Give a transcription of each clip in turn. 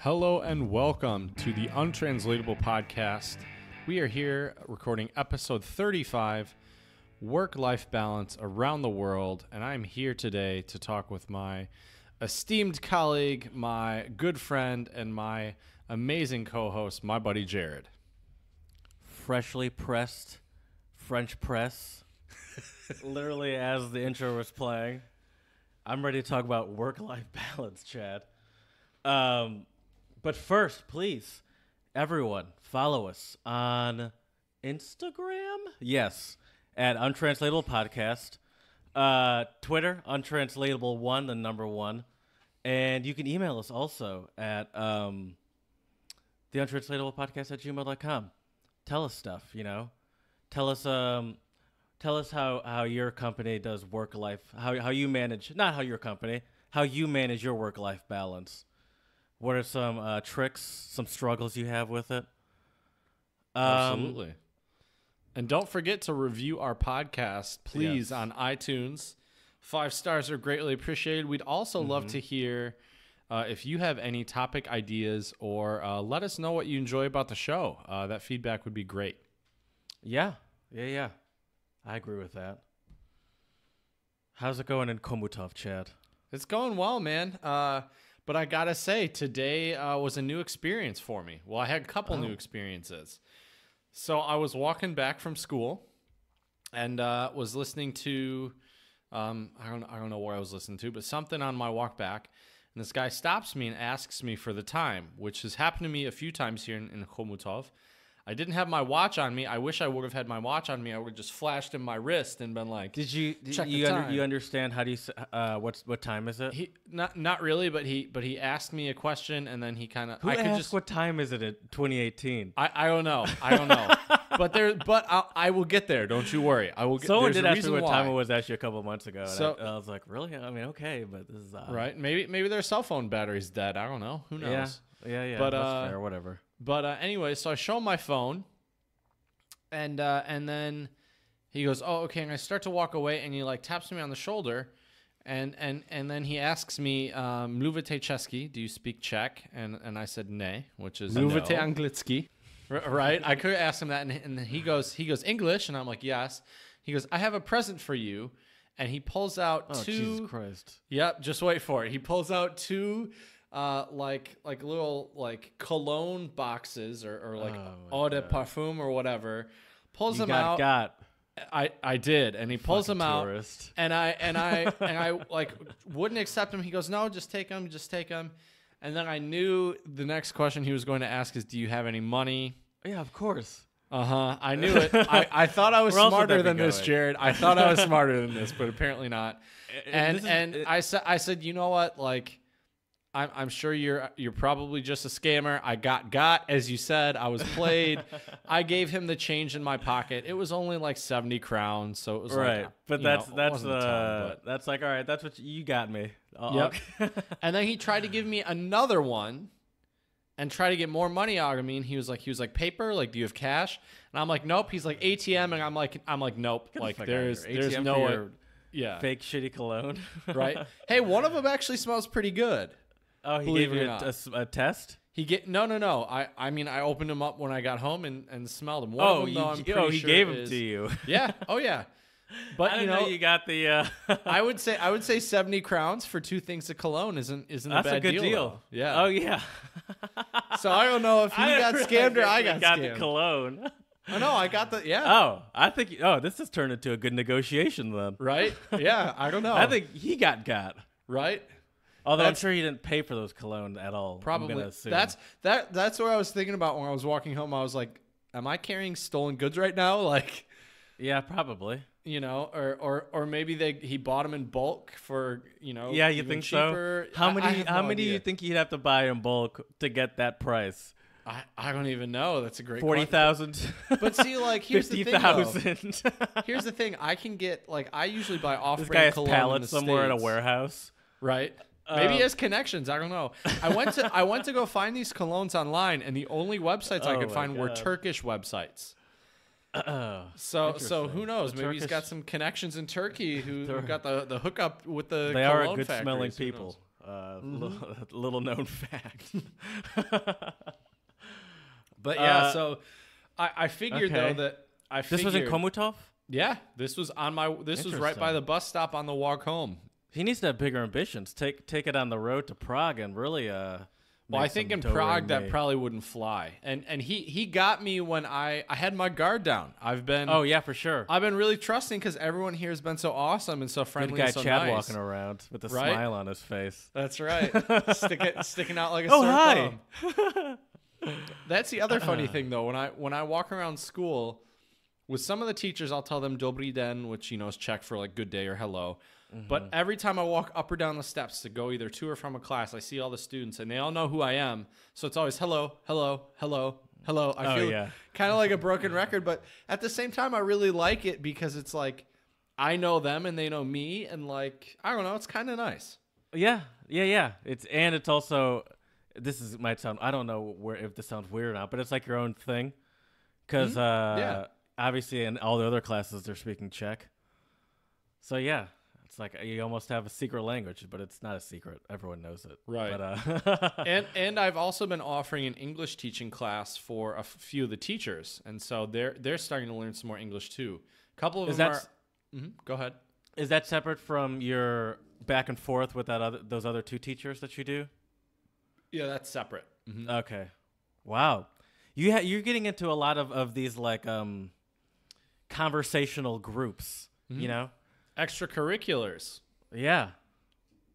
Hello and welcome to the Untranslatable Podcast. We are here recording episode 35, Work-Life Balance Around the World, and I'm here today to talk with my esteemed colleague, my good friend, and my amazing co-host, my buddy Jared. Freshly pressed French press, literally as the intro was playing. I'm ready to talk about work-life balance, Chad. But first, please, everyone, follow us on Instagram. Yes, at Untranslatable Podcast. Twitter, Untranslatable1, the number 1. And you can email us also at the untranslatablepodcast@gmail.com. Tell us stuff, you know. Tell us how your company does work-life, how you manage, not how your company, how you manage your work-life balance. What are some tricks, some struggles you have with it? Absolutely. And don't forget to review our podcast, please, on iTunes. 5 stars are greatly appreciated. We'd also love to hear if you have any topic ideas or let us know what you enjoy about the show. That feedback would be great. Yeah. I agree with that. How's it going in Komutov, Chad? It's going well, man. But I gotta say, today was a new experience for me. Well, I had a couple new experiences. So I was walking back from school and was listening to, I don't know what I was listening to, but something on my walk back. And this guy stops me and asks me for the time, which has happened to me a few times here in Komutov. I didn't have my watch on me. I wish I would have had my watch on me. I would have just flashed in my wrist and been like, check the time. You understand how do you what time is it? He not really, but he asked me a question and then he kind of what time is it in 2018? I don't know. but I will get there. Don't you worry. I will. Someone did ask me what time it was actually a couple months ago. So and I was like, really? I mean, okay, but this is right. Maybe their cell phone battery's dead. I don't know. Who knows? Yeah. But that's fair, whatever. But anyway, so I show him my phone, and then he goes, "Oh, okay." And I start to walk away, and he like taps me on the shoulder, and then he asks me, "Mluvite česky? Do you speak Czech?" And I said, "Ne," which is Mluvite anglicky, right? I could ask him that, and he goes English, and I'm like, "Yes." He goes, "I have a present for you," and he pulls out two. Jesus Christ! Yep, just wait for it. He pulls out two. Like little like cologne boxes or like eau de parfum or whatever. Pulls them out. I did, and he pulls them out, and I like wouldn't accept them. He goes, "No, just take them, And then I knew the next question he was going to ask is, "Do you have any money?" Yeah, of course. I knew it. I thought I was smarter than this, Jared. I thought I was smarter than this, but apparently not. I said, you know what, like. I'm sure you're probably just a scammer. I got as you said. I was played. I gave him the change in my pocket. It was only like 70 crowns, so it was right. Like, but that's like all right. That's what you got me. Yep. And then he tried to give me another one, and try to get more money out of me. And he was like paper. Like, do you have cash? And I'm like, nope. He's like ATM, and I'm like nope. Like there's no fake shitty cologne. Right. Hey, one of them actually smells pretty good. Oh, he gave you a test? No. I mean, I opened them up when I got home and smelled them. He gave them to you. Yeah. Oh, yeah. But I didn't know you got the. I would say 70 crowns for 2 things of cologne isn't a bad good deal. Though. Yeah. Oh yeah. So I don't know if he got scammed or I got the cologne. Oh no, I got the Oh, I think this has turned into a good negotiation then. Right? Yeah. I don't know. I think he got. Right. Although I'm sure he didn't pay for those cologne at all. Probably. That's what I was thinking about when I was walking home. I was like, am I carrying stolen goods right now? Like, yeah, probably. You know, or maybe he bought them in bulk for, you know, yeah, you think cheaper. So? How many do you think you'd have to buy in bulk to get that price? I don't even know. That's a great 40,000. But see, like, here's 50,000. Here's the thing. I can get, like, I usually buy off-brand this guy has cologne pallets in the somewhere States. in a warehouse. Right. Maybe he has connections. I don't know. I went to go find these colognes online, and the only websites I could find were Turkish websites. So who knows? Maybe he's got some connections in Turkey who got the hookup with the. They cologne are good factories. smelling people. Little known fact. But yeah, so I figured okay. though that This was in Komutov? Yeah, this was right by the bus stop on the walk home. He needs to have bigger ambitions. Take it on the road to Prague and really well, I think in Prague that probably wouldn't fly. And he got me when I had my guard down. Oh yeah, for sure. I've been really trusting because everyone here has been so awesome and so friendly. Good guy and so Chad nice. walking around with a smile on his face. That's right. Sticking out like a sore thumb. That's the other funny thing though. When I walk around school with some of the teachers, I'll tell them Dobrý den, which is Czech for like good day or hello. But every time I walk up or down the steps to go either to or from a class, I see all the students, and they all know who I am. So it's always hello, hello, hello, hello. I feel kind of like a broken record, but at the same time, I really like it because it's like I know them and they know me, and like I don't know, it's kind of nice. Yeah. It's also might sound, I don't know if this sounds weird or not, but it's like your own thing because obviously in all the other classes they're speaking Czech. So yeah. It's like you almost have a secret language, but it's not a secret. Everyone knows it. Right. But, and I've also been offering an English teaching class for a few of the teachers, and so they're starting to learn some more English too. A couple of them are. Go ahead. Is that separate from your back and forth with those other two teachers that you do? Yeah, that's separate. Mm-hmm. Okay. Wow. You're getting into a lot of these like conversational groups, Extracurriculars. Yeah.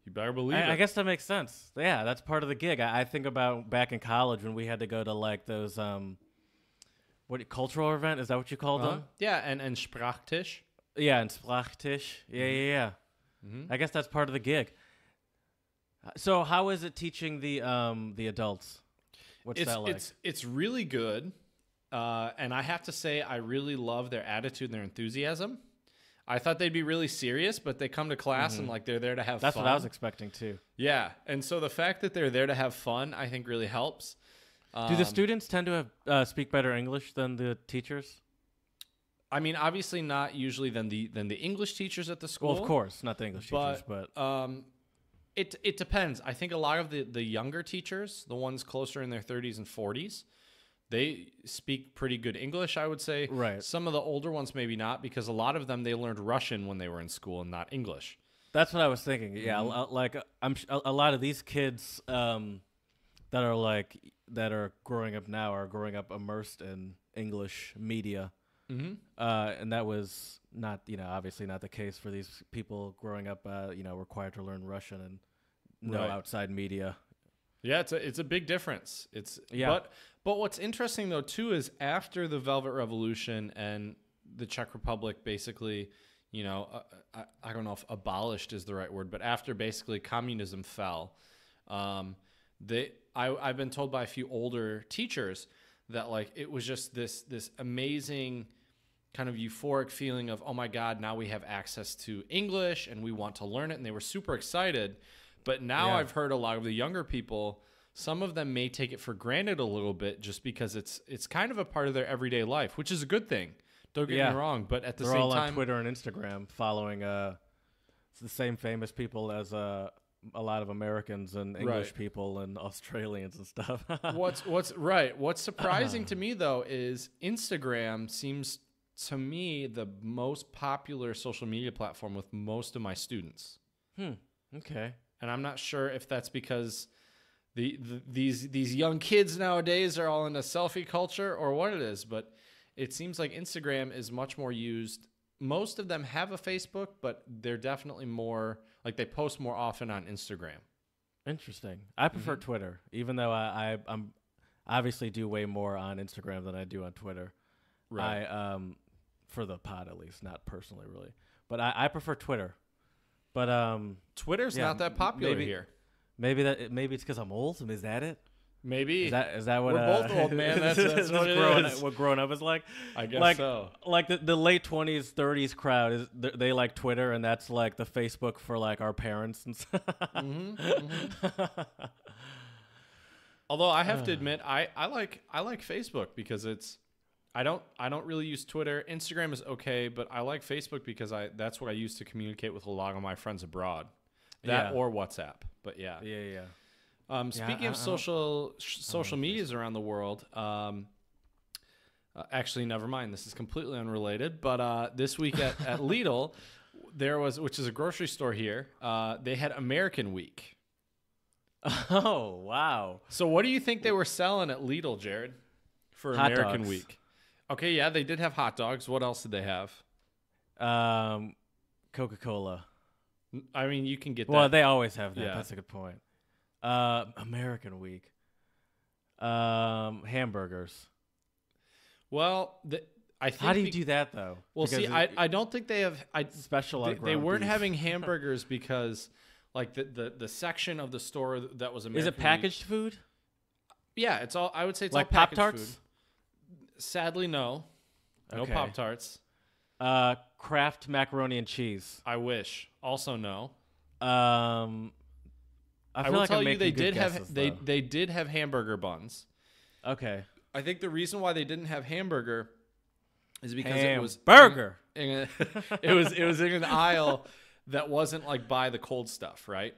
You better believe it. I guess that makes sense. Yeah, that's part of the gig. I think about back in college when we had to go to like those cultural event? Is that what you called them? Yeah, and Sprachtisch. Yeah, and Sprachtisch. Yeah. Mm-hmm. I guess that's part of the gig. So how is it teaching the adults? What's that like? It's really good. And I have to say I really love their attitude and their enthusiasm. I thought they'd be really serious, but they come to class and like they're there to have fun. That's what I was expecting too. Yeah, and so the fact that they're there to have fun, I think, really helps. Do the students tend to have speak better English than the teachers? I mean, obviously not usually than the English teachers at the school. Well, of course, not the English teachers, but it depends. I think a lot of the younger teachers, the ones closer in their 30s and 40s, they speak pretty good English, I would say. Right. Some of the older ones maybe not, because a lot of them, they learned Russian when they were in school and not English. That's what I was thinking. Yeah, like a lot of these kids that are growing up now are growing up immersed in English media. Mm-hmm. And that was not, obviously not the case for these people growing up, required to learn Russian and know outside media. Yeah, it's a big difference. But what's interesting though too is after the Velvet Revolution and the Czech Republic basically, I don't know if abolished is the right word, but after basically communism fell, I've been told by a few older teachers that like it was just this amazing kind of euphoric feeling of, oh my God, now we have access to English and we want to learn it, and they were super excited. But now I've heard a lot of the younger people, some of them may take it for granted a little bit just because it's kind of a part of their everyday life, which is a good thing. Don't get me wrong, but at the same time, they're all on Twitter and Instagram following the same famous people as a lot of Americans and English people and Australians and stuff. What's surprising to me though is Instagram seems to me the most popular social media platform with most of my students. Okay. And I'm not sure if that's because these young kids nowadays are all into selfie culture or what it is, but it seems like Instagram is much more used. Most of them have a Facebook, but they're definitely more like they post more often on Instagram. Interesting. I prefer Twitter, even though I'm obviously do way more on Instagram than I do on Twitter. Right. For the pod at least, not personally really, but I prefer Twitter. But Twitter's not that popular here. Maybe it's because I'm old. Is that it? Maybe. Is that what? We're both old, man. That's what it is. What growing up is like. I guess so. Like the late 20s, 30s crowd they like Twitter, and that's like the Facebook for like our parents and stuff. Although I have to admit, I like Facebook because I don't really use Twitter. Instagram is okay, but I like Facebook because that's what I use to communicate with a lot of my friends abroad. That or WhatsApp. But yeah. Speaking of social medias around the world, actually, never mind. This is completely unrelated. But this week at Lidl, which is a grocery store here, they had American Week. Oh, wow. So what do you think they were selling at Lidl, Jared, for Hot American dogs. Week? Okay, yeah, they did have hot dogs. What else did they have? Coca-Cola. I mean, you can get that. Well, they always have that. Yeah. That's a good point. American Week. Hamburgers. Well, I think. How do you do that though? Well, Because see, I don't think they have. special. They weren't having hamburgers because, like, the section of the store that was American. Is it packaged food? Yeah, it's all. I would say it's Like all packaged Pop-Tarts? food. Sadly, no. No Okay. Pop-Tarts. Kraft macaroni and cheese. I wish. Also, no. I feel will like tell I'm you making they good did guesses, have though. they did have hamburger buns. Okay. I think the reason why they didn't have hamburger is because it was burger. it was in an aisle that wasn't like by the cold stuff, right?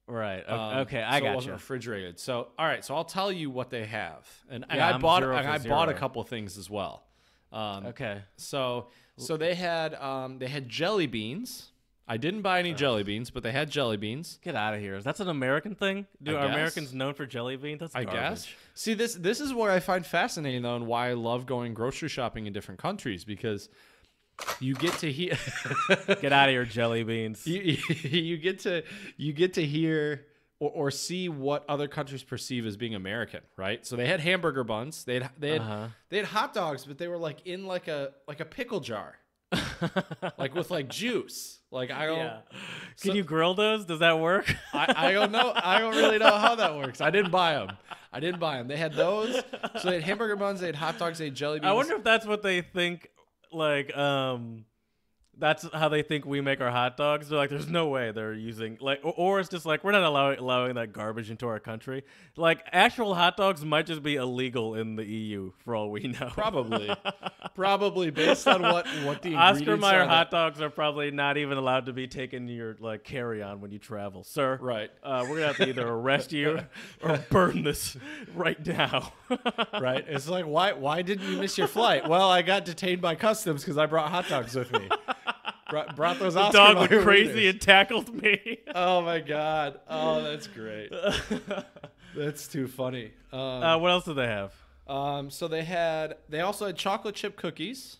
Right. Okay. I so it got wasn't you. refrigerated. So all right. So I'll tell you what they have, and Yeah, I I'm bought 0 for I bought a 0. couple things as well. Okay. So they had jelly beans. I didn't buy any jelly beans, but they had jelly beans. Get out of here. That's an American thing? Are guess. Americans known for jelly beans? That's I garbage. guess. See, this is what I find fascinating though, and why I love going grocery shopping in different countries, because you get to hear Get out of here, jelly beans. you get to hear or see what other countries perceive as being American, right? So they had hamburger buns, they had hot dogs, but they were like in like a pickle jar, like with like juice. Like I don't. Yeah. Can you grill those? Does that work? I don't know. I don't really know how that works. I didn't buy them. They had those. So they had hamburger buns. They had hot dogs. They had jelly beans. I wonder if that's what they think. Like, that's how they think we make our hot dogs. They're like, there's no way they're using like, or it's just like we're not allowing that garbage into our country. Like, actual hot dogs might just be illegal in the EU for all we know. Probably based on what the ingredients Oscar Mayer are. hot dogs are probably not even allowed to be taken in your like carry-on when you travel, sir. Right. We're gonna have to either arrest you or burn this right now. Right. It's like, why didn't you miss your flight? Well, I got detained by customs because I brought hot dogs with me. Brought those Oscar Dog Mayer went crazy wieners. and tackled me. Oh my god. Oh, that's great. That's too funny. What else do they have? So they also had chocolate chip cookies.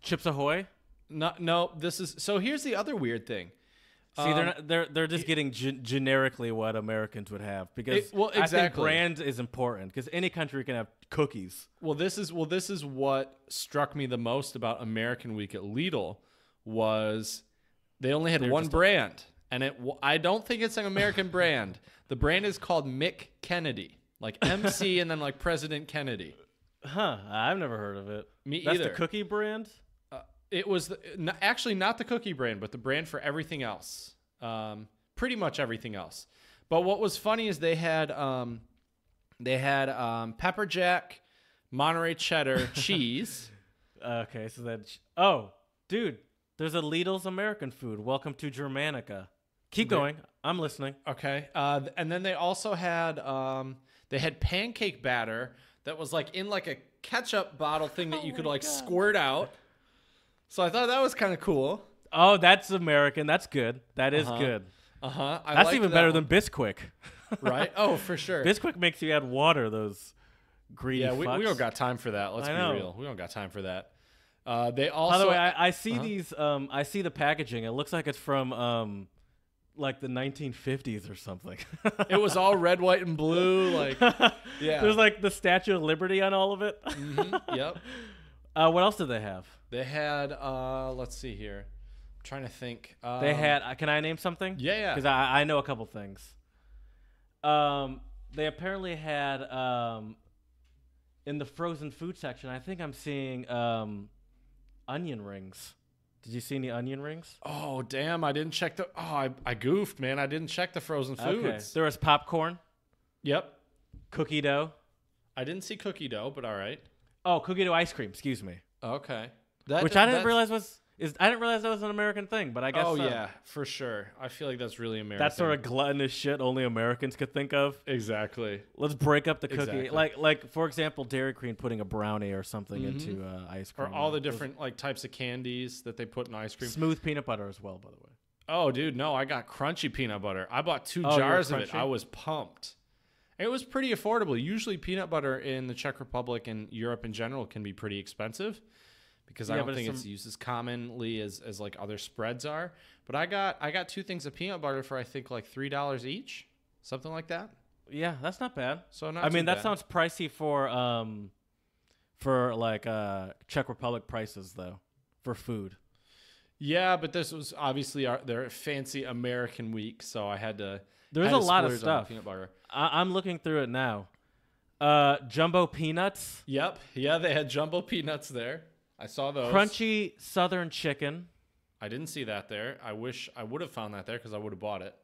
Chips Ahoy. No. So here's the other weird thing. See, they're just getting generically what Americans would have, because I think brand is important, because any country can have cookies. Well, this is what struck me the most about American Week at Lidl was they only had one brand, and I don't think it's an American brand. The brand is called Mick Kennedy, like MC and then like President Kennedy. Huh? I've never heard of it. Me That's either. the cookie brand. It was actually not the cookie brand, but the brand for everything else. Pretty much everything else. But what was funny is they had pepper jack, Monterey cheddar, cheese. Okay, so that. Oh, dude, there's a Lidl's American food. Welcome to Germanica. Keep going. I'm listening. Okay. And then they also had pancake batter that was like in like a ketchup bottle thing that you could like squirt out. So I thought that was kind of cool. Oh, that's American. That's good. That is good. That's even better than Bisquick. Right? Oh, for sure. Bisquick makes you add water, those greedy fucks. We don't got time for that. Let's be real. We don't got time for that. They also. By the way, I see these. I see the packaging. It looks like it's from like the 1950s or something. It was all red, white, and blue. Like, yeah. There's like the Statue of Liberty on all of it. Mm-hmm. Yep. What else did they have? They had. Let's see here. I'm trying to think. They had. Can I name something? Yeah. Because I know a couple things. They apparently had in the frozen food section. I think I'm seeing onion rings. Did you see any onion rings? Oh damn! I didn't check the. Oh, I goofed, man. I didn't check the frozen foods. Okay. There was popcorn. Yep. Cookie dough. I didn't see cookie dough, but all right. Oh, cookie dough ice cream. Excuse me. Okay. Which I didn't realize was. I didn't realize that was an American thing, but I guess Oh yeah, for sure. I feel like that's really American. that sort of gluttonous shit only Americans could think of. Exactly. Let's break up the cookie. Exactly. Like for example, Dairy Queen putting a brownie or something into ice cream. Or all the different like types of candies that they put in ice cream. Smooth peanut butter as well, by the way. Oh, dude, no, I got crunchy peanut butter. I bought 2 Oh, jars you of were it. crunchy? I was pumped. It was pretty affordable. Usually peanut butter in the Czech Republic and Europe in general can be pretty expensive because I Yeah, don't but think it's it's used as commonly as like other spreads are. But I got 2 things of peanut butter for I think like $3 each, something like that. Yeah, that's not bad. So not I mean, too that bad. sounds pricey for like Czech Republic prices though, for food. Yeah, but this was obviously their fancy American week, so I had to. There's had a to lot of splurge on the stuff. peanut butter. I'm looking through it now. Jumbo peanuts, Yep. Yeah, they had jumbo peanuts there. I saw those. crunchy Southern chicken, I didn't see that there. I wish I would have found that there because I would have bought it.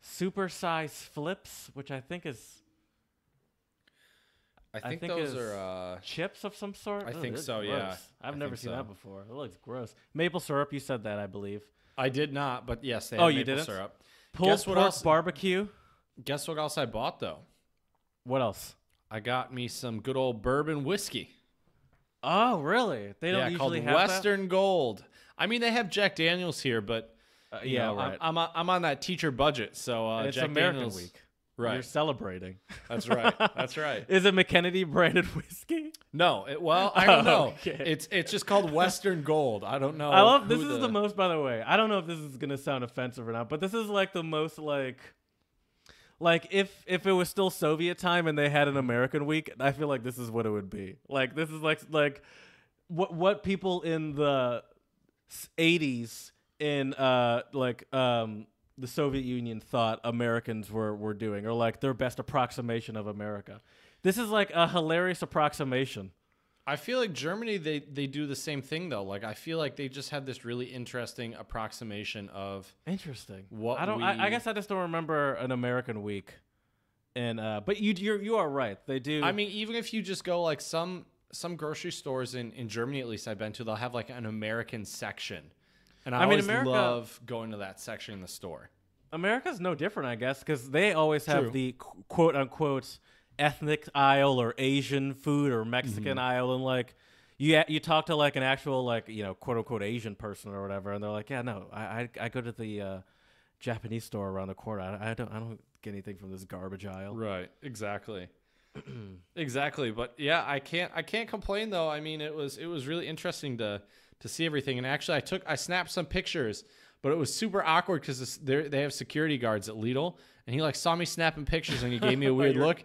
super size flips, which I think is I think think those is are. chips of some sort. I Ugh, think that's so, gross. yeah. I've I never think seen so. that before. It looks gross. Maple syrup, you said that, I believe. I did not, but yes, they Oh, had you maple didn't? syrup. Pulled Guess what pork else? barbecue. Guess what else I bought though? What else? I got me some good old bourbon whiskey. Oh, really? They don't Called usually have Western Gold. I mean, they have Jack Daniels here, but that? you know, right. I'm on that teacher budget, so It's Jack American Daniels. Week. Right. You're celebrating. That's right. That's right. Is it McKennedy branded whiskey? No, I don't know. Okay. It's just called Western Gold. I don't know. I love who this is the most, by the way. I don't know if this is gonna sound offensive or not, but this is like the most like if it was still Soviet time and they had an American week, I feel like this is what it would be. Like this is like what people in the 80s in the Soviet Union thought Americans were doing, or like their best approximation of America. This is like a hilarious approximation. I feel like Germany they do the same thing though. Like I feel like they just had this really interesting approximation of Interesting. what I guess I just don't remember an American week. And but you are right. They do. I mean, even if you just go like some grocery stores in Germany, at least I've been to, they'll have like an American section. And I always love going to that section in the store. America's no different, I guess, because they always have True. the quote unquote ethnic aisle or Asian food or Mexican aisle, and like you talk to like an actual like quote unquote Asian person or whatever, and they're like, yeah, no, I go to the Japanese store around the corner. I don't get anything from this garbage aisle. Right. Exactly. Exactly. But yeah, I can't complain though. I mean, it was really interesting to see everything. And actually, I snapped some pictures, but it was super awkward because they have security guards at Lidl, and he like saw me snapping pictures and he gave me a weird look.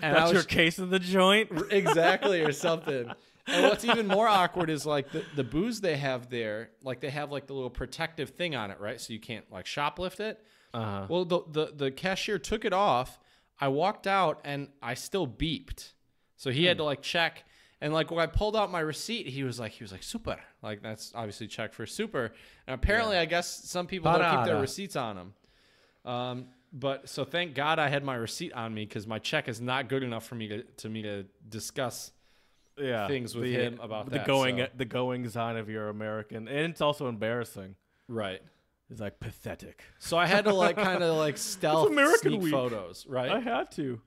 And That's your case of the joint. Exactly, or something. And what's even more awkward is like the booze they have there, like they have like the little protective thing on it, right? So you can't like shoplift it. Uh-huh. Well, the cashier took it off. I walked out and I still beeped. So he had to like check. And like when I pulled out my receipt, he was like super. Like that's obviously Czech for super. And apparently, I guess some people don't keep their receipts on them. But so thank God I had my receipt on me because my Czech is not good enough for me to discuss things with him about the that. the goings on of your American, and it's also embarrassing. Right. It's like pathetic. So I had to like kind of like stealth American sneak week. photos, right? I had to.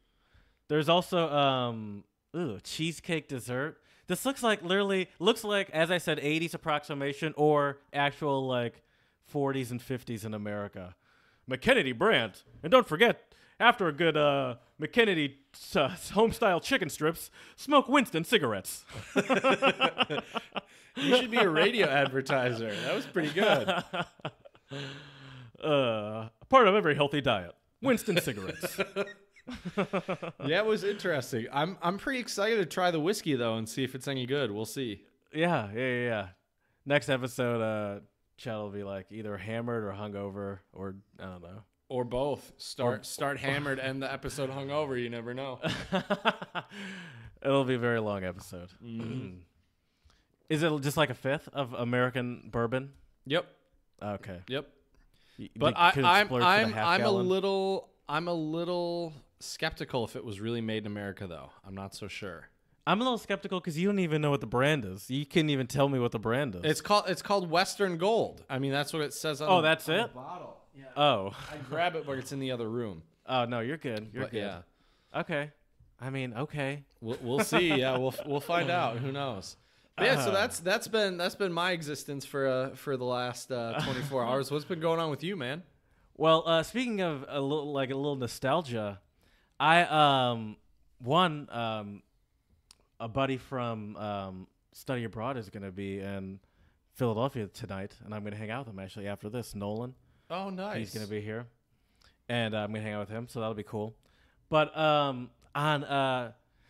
There's also cheesecake dessert. This looks like as I said 80s approximation or actual like 40s and 50s in America. McKennedy brand. And don't forget, after a good McKennedy home-style chicken strips, smoke Winston cigarettes. You should be a radio advertiser. That was pretty good. Part of every healthy diet. Winston cigarettes. Yeah, it was interesting. I'm pretty excited to try the whiskey though and see if it's any good. We'll see. Yeah. Next episode, Chad will be like either hammered or hungover, or I don't know, or both. Start hammered, end the episode hungover. You never know. It'll be a very long episode. Mm-hmm. Is it just like a fifth of American bourbon? Yep. Okay. Yep. You But could I'm splurge for the half a gallon? little skeptical if it was really made in America though. I'm not so sure. I'm a little skeptical because you don't even know what the brand is. You couldn't even tell me what the brand is. It's called Western Gold. I mean, that's what it says on. That's on it. The bottle. Yeah. Oh. I grab it, but it's in the other room. Oh no, you're good. You're good. Yeah. Okay. I mean, okay. We'll see. Yeah, we'll find out. Who knows? But yeah. So that's been my existence for the last 24 hours. What's been going on with you, man? Well, speaking of a little nostalgia, I a buddy from Study Abroad is going to be in Philadelphia tonight, and I'm going to hang out with him actually after this. Nolan. Oh, nice. He's going to be here, and I'm going to hang out with him, so that'll be cool. But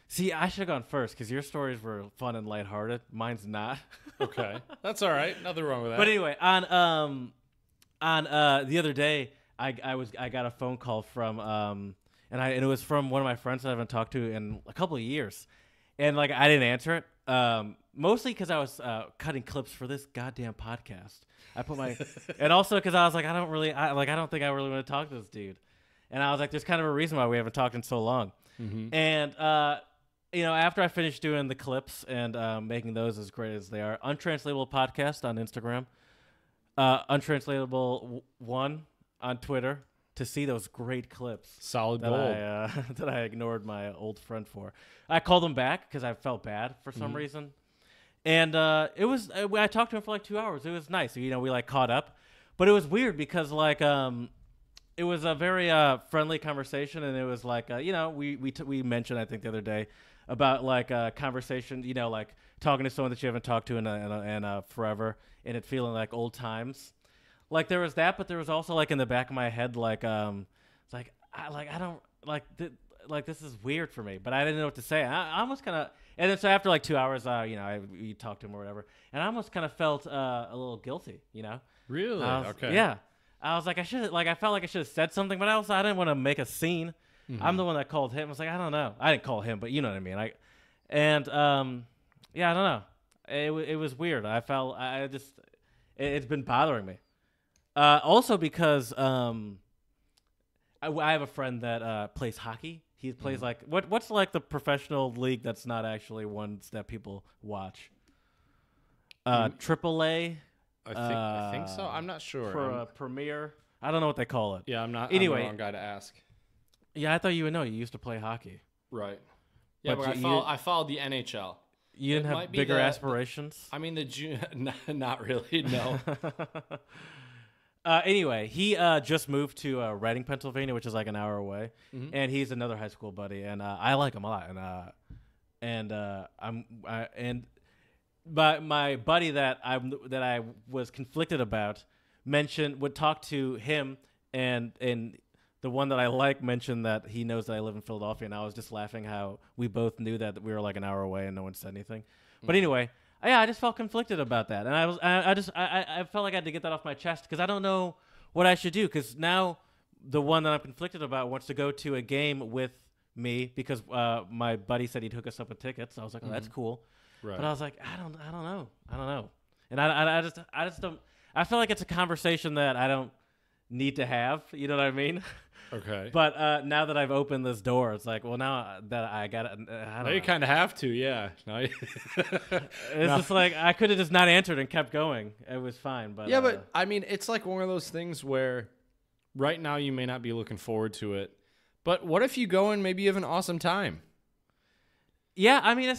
see, I should have gone first because your stories were fun and lighthearted. Mine's not. Okay, that's all right. Nothing wrong with that. But anyway, on the other day, I got a phone call from and it was from one of my friends that I haven't talked to in a couple of years. And like I didn't answer it, mostly because I was cutting clips for this goddamn podcast. I put my, and also because I was like, I don't think I really want to talk to this dude. And I was like, there's kind of a reason why we haven't talked in so long. Mm-hmm. And after I finished doing the clips and making those as great as they are, Untranslatable Podcast on Instagram, Untranslatable 1 on Twitter. To see those great clips. Solid gold. That I ignored my old friend for. I called him back because I felt bad for some reason. And it was, I talked to him for like 2 hours. It was nice. We like caught up. But it was weird because like, it was a very friendly conversation. And it was like, we mentioned, I think the other day about like a conversation, like talking to someone that you haven't talked to in forever and it feeling like old times. Like there was that, but there was also like in the back of my head, like it's like I don't like this is weird for me, but I didn't know what to say. I almost kind of, and then so after like 2 hours, we talked to him or whatever, and I almost kind of felt a little guilty, Really? Okay. Yeah, I was like I felt like I should have said something, but I didn't want to make a scene. Mm-hmm. I'm the one that called him. I was like I don't know. I didn't call him, but you know what I mean. I don't know. It was weird. It's been bothering me. Also because I have a friend that plays hockey. He plays like what's like the professional league that's not actually ones that people watch. AAA. I think so. I'm not sure. Premier. I don't know what they call it. Yeah, I'm not. Anyway, I'm the wrong guy to ask. Yeah, I thought you would know. You used to play hockey. Right. Yeah, but I followed the NHL. You didn't have bigger aspirations? I mean, not really, no. Anyway, he just moved to Reading, Pennsylvania, which is like an hour away, and he's another high school buddy, and I like him a lot. But my buddy that I was conflicted about would talk to him, and the one that I like mentioned that he knows that I live in Philadelphia, and I was just laughing how we both knew that we were like an hour away and no one said anything. But anyway. Yeah, I just felt conflicted about that, and I felt like I had to get that off my chest because I don't know what I should do. Because now the one that I'm conflicted about wants to go to a game with me because my buddy said he'd hook us up with tickets. I was like, oh, that's cool, right. But I was like, I don't know, and I just don't. I feel like it's a conversation that I don't need to have. You know what I mean? Okay. But now that I've opened this door, it's like, well, now that I got it, now you kind of have to, yeah. It's just like I could have just not answered and kept going. It was fine, but yeah, but I mean, it's like one of those things where right now you may not be looking forward to it, but what if you go and maybe you have an awesome time? Yeah, I mean,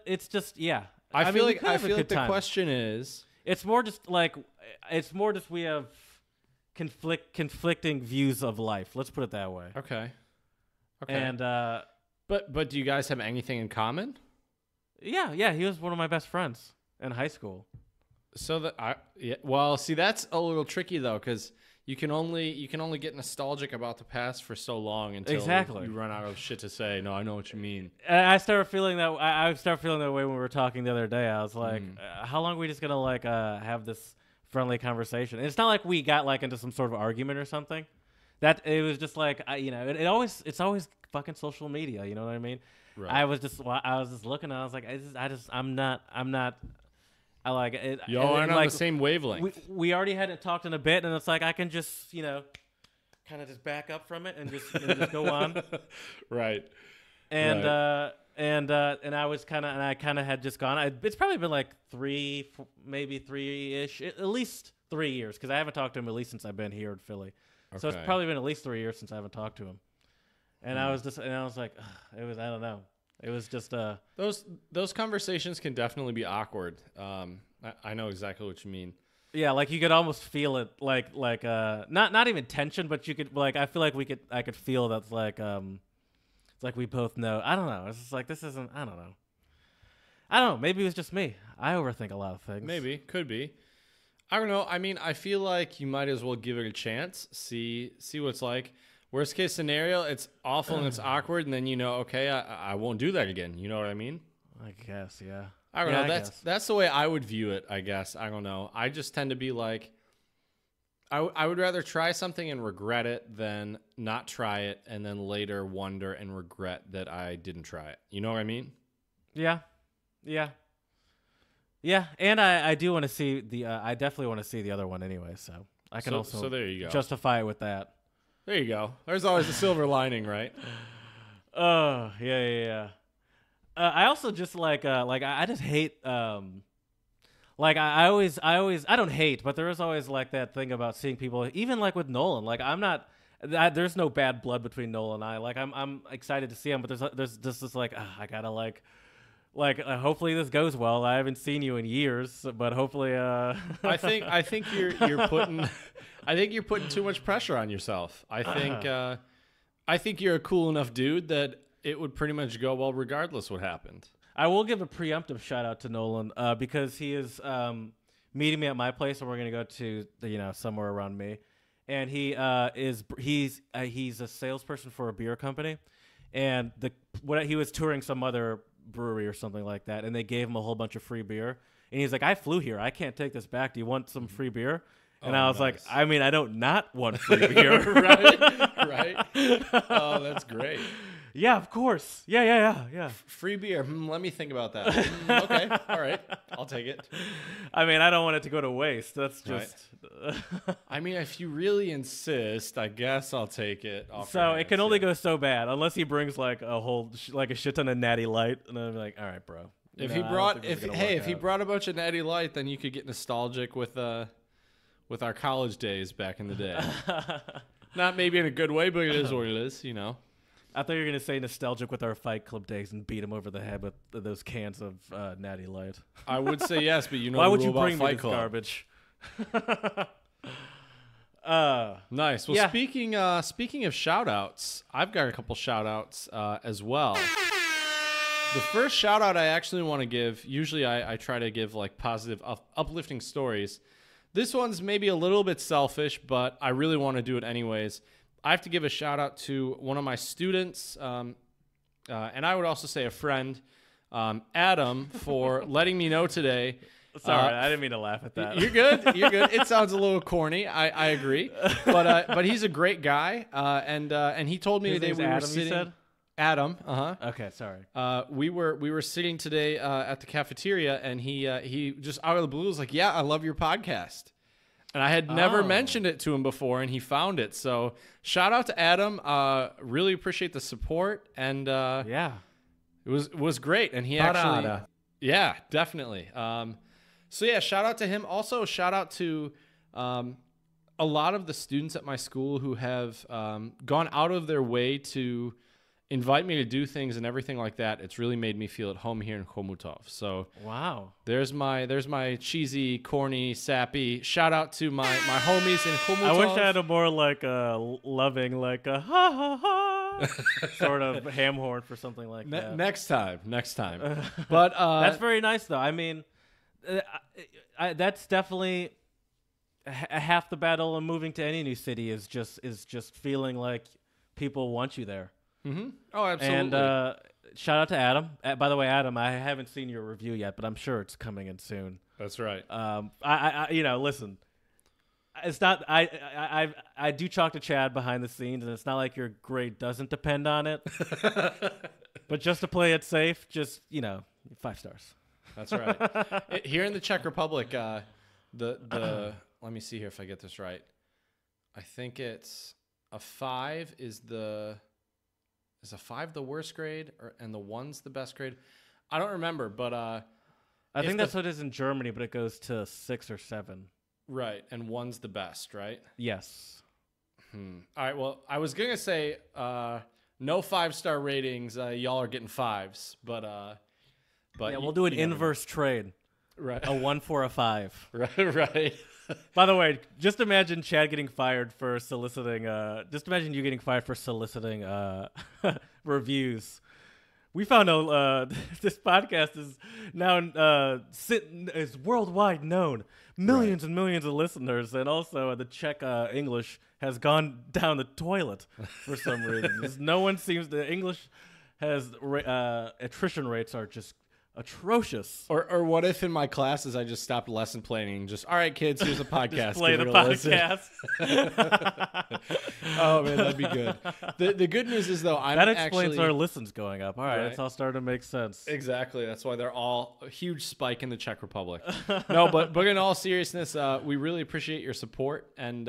it's just yeah. I feel like the question is, it's more just we have conflicting views of life. Let's put it that way. Okay. And but do you guys have anything in common? Yeah. He was one of my best friends in high school. So well, see, that's a little tricky though, because you can only get nostalgic about the past for so long until you run out of shit to say. No, I know what you mean. I started feeling that. I started feeling that way when we were talking the other day. I was like, how long are we just gonna like have this friendly conversation? And it's not like we got like into some sort of argument or something. That it was just like it's always fucking social media. You know what I mean? Right. I was just looking. And I was like, I'm not. I like it. Y'all aren't on the same wavelength. We already hadn't talked in a bit, and it's like I can just kind of just back up from it and just go on. Right. And And I kind of had just gone. It's probably been like maybe 3-ish, at least 3 years, because I haven't talked to him at least since I've been here in Philly. Okay. So it's probably been at least 3 years since I haven't talked to him. And I was like, I don't know. It was just those conversations can definitely be awkward. I know exactly what you mean. Yeah, like you could almost feel it, like not even tension, but you could I feel like I could feel that's it's like we both know. I don't know. It's just like this isn't. I don't know. Maybe it was just me. I overthink a lot of things. Maybe could be. I don't know. I mean, I feel like you might as well give it a chance. See what it's like. Worst case scenario, it's awful and it's awkward, and then okay, I won't do that again. You know what I mean? I guess, yeah. I don't know. That's the way I would view it, I guess. I don't know. I just tend to be like, I would rather try something and regret it than not try it and then later wonder and regret that I didn't try it. You know what I mean? Yeah. And I do want to see I definitely want to see the other one anyway. So I can also there you go. Justify it with that. There you go. There's always a silver lining, right? Oh, yeah. I also just I just hate I don't hate, but there is always like that thing about seeing people, even like with Nolan. Like there's no bad blood between Nolan and I. Like I'm excited to see him, but there's just this I gotta hopefully this goes well. I haven't seen you in years, but hopefully I think you're putting too much pressure on yourself. I think you're a cool enough dude that it would pretty much go well regardless what happened. I will give a preemptive shout out to Nolan because he is meeting me at my place, and we're gonna go to somewhere around me. And he's a salesperson for a beer company, and he was touring some other brewery or something like that, and they gave him a whole bunch of free beer. And he's like, I flew here, I can't take this back. Do you want some free beer? And I was like, I mean, I don't not want free beer. right. Oh, that's great. Yeah, of course. Yeah. Free beer. Let me think about that. Okay. All right. I'll take it. I mean, I don't want it to go to waste. That's just... Right. I mean, if you really insist, I guess I'll take it. So it can only go so bad unless he brings like a shit ton of Natty Light. And I'm like, all right, bro. If he brought a bunch of Natty Light, then you could get nostalgic with our college days back in the day. Not maybe in a good way, but it is what it is, I thought you were going to say nostalgic with our Fight Club days and beat him over the head with those cans of Natty Light. I would say yes, but why would you bring me this garbage? Nice. Well, yeah. Speaking of shout-outs, I've got a couple shout-outs as well. The first shout-out I actually want to give, usually I try to give like positive, uplifting stories. This one's maybe a little bit selfish, but I really want to do it anyways. I have to give a shout out to one of my students, and I would also say a friend, Adam, for letting me know today. Sorry, I didn't mean to laugh at that. You're good. It sounds a little corny. I agree, but he's a great guy, and he told me today we were sitting. You said? Adam. Okay, sorry. We were sitting today at the cafeteria, and he just out of the blue was like, "Yeah, I love your podcast." And I had never mentioned it to him before, and he found it. So shout out to Adam. Really appreciate the support, and it was great. And he actually, yeah, definitely. So yeah, shout out to him. Also, shout out to a lot of the students at my school who have gone out of their way to invite me to do things and everything like that. It's really made me feel at home here in Chomutov. So wow, there's my cheesy, corny, sappy shout out to my homies in Chomutov. I wish I had a more like loving, like a ha ha ha sort of ham horn for something like that. Next time. But that's very nice though. I mean, that's definitely half the battle of moving to any new city is just feeling like people want you there. Mm-hmm. Oh, absolutely. And shout out to Adam. By the way, Adam, I haven't seen your review yet, but I'm sure it's coming in soon. That's right. I listen. It's not. I do talk to Chad behind the scenes, and it's not like your grade doesn't depend on it. But just to play it safe, just 5 stars. That's right. Here in the Czech Republic, the let me see here if I get this right. I think it's a 5 is the is a 5 the worst grade and the 1's the best grade? I don't remember, but I think that's what it is in Germany, but it goes to 6 or 7. Right, and 1's the best, right? Yes. All right, well, I was going to say no 5-star ratings. Y'all are getting 5s, but yeah, we'll do an inverse trade. Right. A 1 for a 5. Right. By the way, just imagine Chad getting fired for soliciting. Just imagine you getting fired for soliciting reviews. We found out this podcast is now is worldwide known, millions and millions of listeners, and also the Czech English has gone down the toilet for some reason. No one seems the English has attrition rates are just atrocious. Or what if in my classes I just stopped lesson planning? Just, all right, kids, here's a podcast. Just play the podcast. Oh, man, that'd be good. The good news is, though, that explains our listens going up. All right, it's all starting to make sense. Exactly. That's why they're all a huge spike in the Czech Republic. No, but in all seriousness, we really appreciate your support and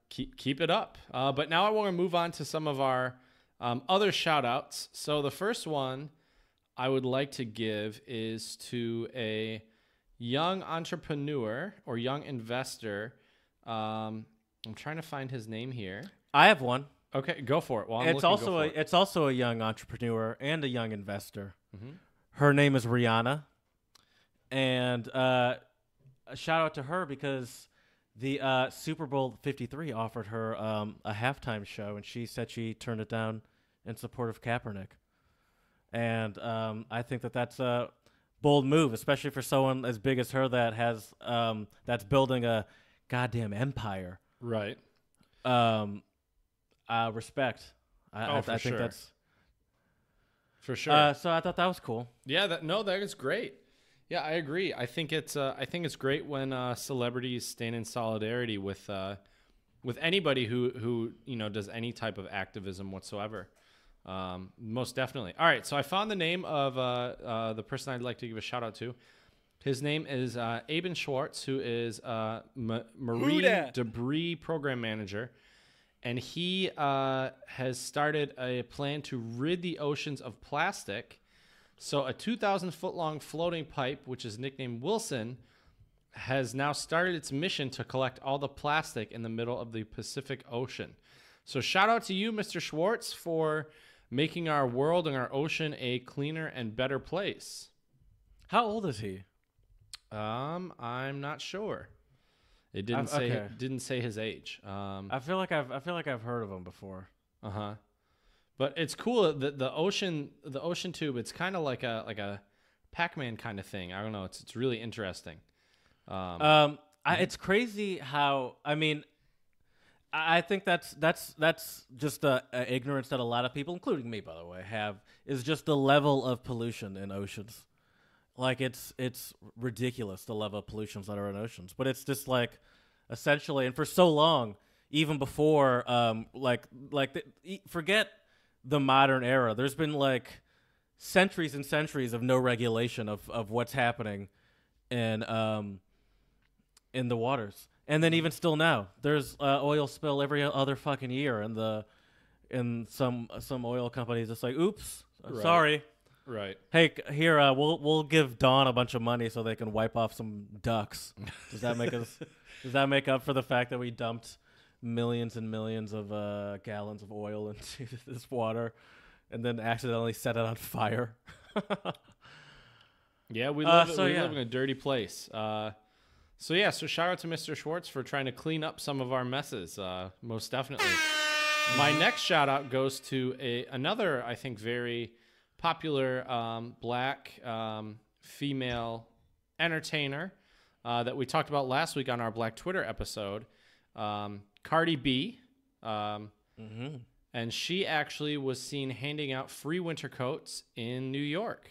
keep it up. But now I want to move on to some of our other shout-outs. So the first one I would like to give is to a young entrepreneur or young investor. I'm trying to find his name here. I have one. Okay, go for it. Well, it's also a young entrepreneur and a young investor. Mm-hmm. Her name is Rihanna, and a shout out to her because the Super Bowl 53 offered her a halftime show, and she said she turned it down in support of Kaepernick. And I think that's a bold move, especially for someone as big as her that has that's building a goddamn empire. Right. Respect. I think that's for sure. So I thought that was cool. Yeah. That is great. Yeah, I agree. I think it's great when celebrities stand in solidarity with anybody who does any type of activism whatsoever. Most definitely. All right, so I found the name of the person I'd like to give a shout out to. His name is Aben Schwartz, who is marine debris program manager, and he has started a plan to rid the oceans of plastic. So a 2,000-foot-long floating pipe, which is nicknamed Wilson, has now started its mission to collect all the plastic in the middle of the Pacific Ocean. So shout out to you, Mr. Schwartz, for making our world and our ocean a cleaner and better place. How old is he? I'm not sure. It didn't say his age. I feel like I've heard of him before. But it's cool that the ocean tube. It's kind of like a Pac-Man kind of thing. I don't know. It's really interesting. It's crazy how I think that's just a ignorance that a lot of people, including me, by the way, have, is just the level of pollution in oceans. Like it's ridiculous, the level of pollutions that are in oceans. But it's just like essentially, and for so long, even before forget the modern era, there's been like centuries and centuries of no regulation of what's happening in the waters. And then even still now, there's oil spill every other fucking year, and some oil companies just like, oops, sorry. Right. Hey, here we'll give Dawn a bunch of money so they can wipe off some ducks. Does that make up for the fact that we dumped millions and millions of gallons of oil into this water, and then accidentally set it on fire? Yeah, we live in a dirty place. So shout out to Mr. Schwartz for trying to clean up some of our messes, most definitely. My next shout out goes to another, I think, very popular black female entertainer that we talked about last week on our Black Twitter episode, Cardi B. And she actually was seen handing out free winter coats in New York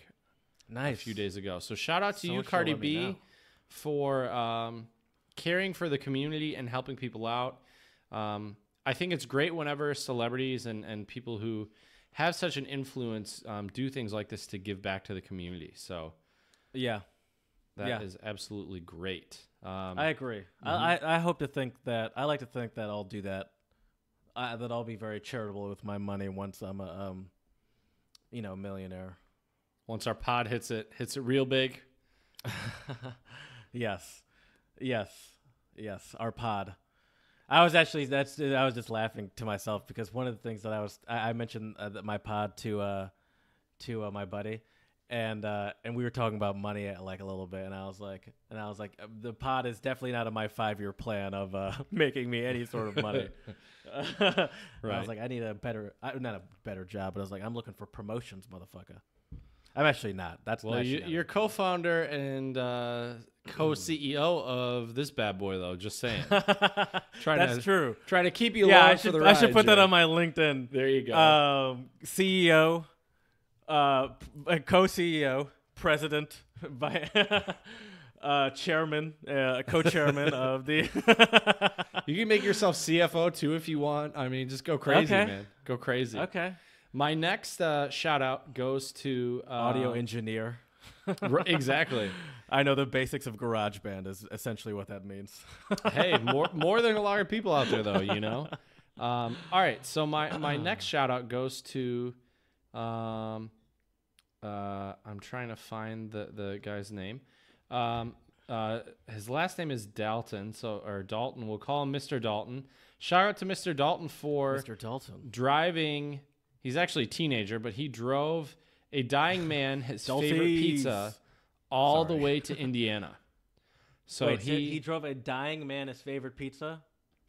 a few days ago. So shout out to you, Cardi B, for caring for the community and helping people out. I think it's great whenever celebrities and people who have such an influence do things like this to give back to the community. So that is absolutely great. I agree. I hope to think that, I like to think that I'll do that that I'll be very charitable with my money once I'm a millionaire. Once our pod hits it real big. Yes, our pod. I was just laughing to myself because one of the things that I mentioned my pod to my buddy, and we were talking about money like a little bit, and I was like, the pod is definitely not in my 5-year plan of making me any sort of money. Right. I was like, I need not a better job, but I was like, I'm looking for promotions, motherfucker. I'm actually not. You're co-founder and co-CEO of this bad boy, though. Just saying. True. Trying to keep you along for the ride. I should put that on my LinkedIn. There you go. CEO, co-CEO, president, chairman, co-chairman of the. You can make yourself CFO too if you want. I mean, just go crazy, man. Go crazy. Okay. My next shout out goes to audio engineer. Exactly. I know the basics of GarageBand is essentially what that means. Hey, more than a lot of people out there, though. All right. So my next shout out goes to. I'm trying to find the guy's name. His last name is Dalton. Or Dalton. We'll call him Mr. Dalton. Shout out to Mr. Dalton for Mr. Dalton driving. He's actually a teenager, but he drove a dying man his favorite pizza all the way to Indiana. So wait, he drove a dying man his favorite pizza?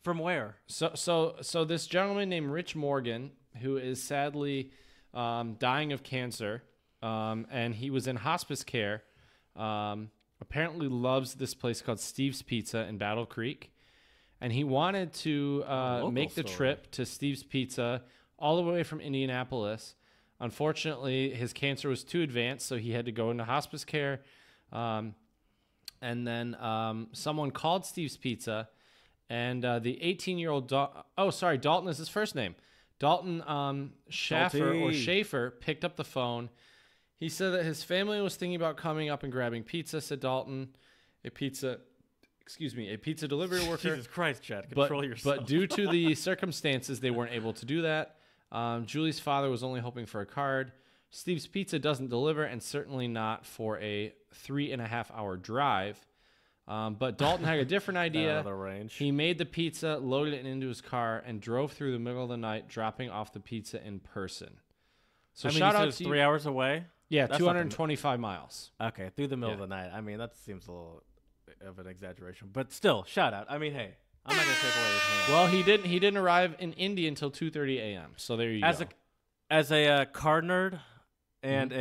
From where? So this gentleman named Rich Morgan, who is sadly dying of cancer, and he was in hospice care, apparently loves this place called Steve's Pizza in Battle Creek. And he wanted to make the trip to Steve's Pizza all the way from Indianapolis. Unfortunately, his cancer was too advanced, so he had to go into hospice care. And then someone called Steve's Pizza, and the 18-year-old Dalton is his first name. Dalton Schaefer picked up the phone. He said that his family was thinking about coming up and grabbing pizza, said Dalton. A pizza delivery worker. Jesus Christ, Chad, control yourself. But due to the circumstances, they weren't able to do that. Julie's father was only hoping for a card. Steve's Pizza doesn't deliver, and certainly not for a 3.5-hour drive. But Dalton had a different idea. Out of the range. He made the pizza, loaded it into his car, and drove through the middle of the night, dropping off the pizza in person. So shout out to 3 hours away? Yeah, 225 miles. Okay, through the middle of the night. I mean, that seems a little of an exaggeration, but still, shout out. I mean, hey, I'm not gonna take away his hand. Well, he didn't arrive in Indy until 2:30 a.m. So there you go. As a car nerd, and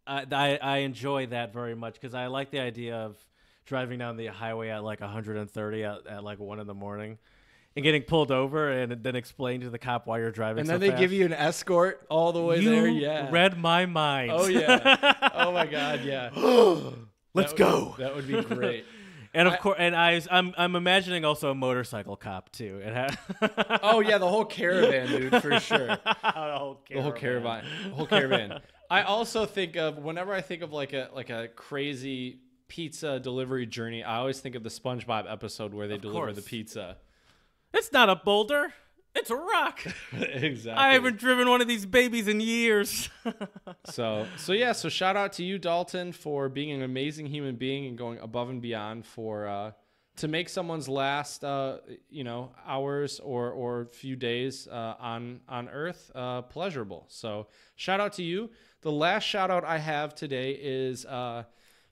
I enjoy that very much because I like the idea of driving down the highway at like 130 at like 1 a.m. and getting pulled over and then explain to the cop why you're driving. And so then they fast. give you an escort all the way there. Yeah, read my mind. Oh yeah. Oh my God. Yeah. Let's go. That would be great. And of course, and I'm imagining also a motorcycle cop too. Oh yeah, the whole caravan, dude, for sure. The whole caravan. I also think of whenever I think of like a crazy pizza delivery journey, I always think of the SpongeBob episode where they deliver the pizza. It's not a boulder. It's a rock. Exactly. I haven't driven one of these babies in years. So shout out to you, Dalton, for being an amazing human being and going above and beyond for to make someone's last hours or few days on Earth pleasurable. So shout out to you. The last shout out I have today is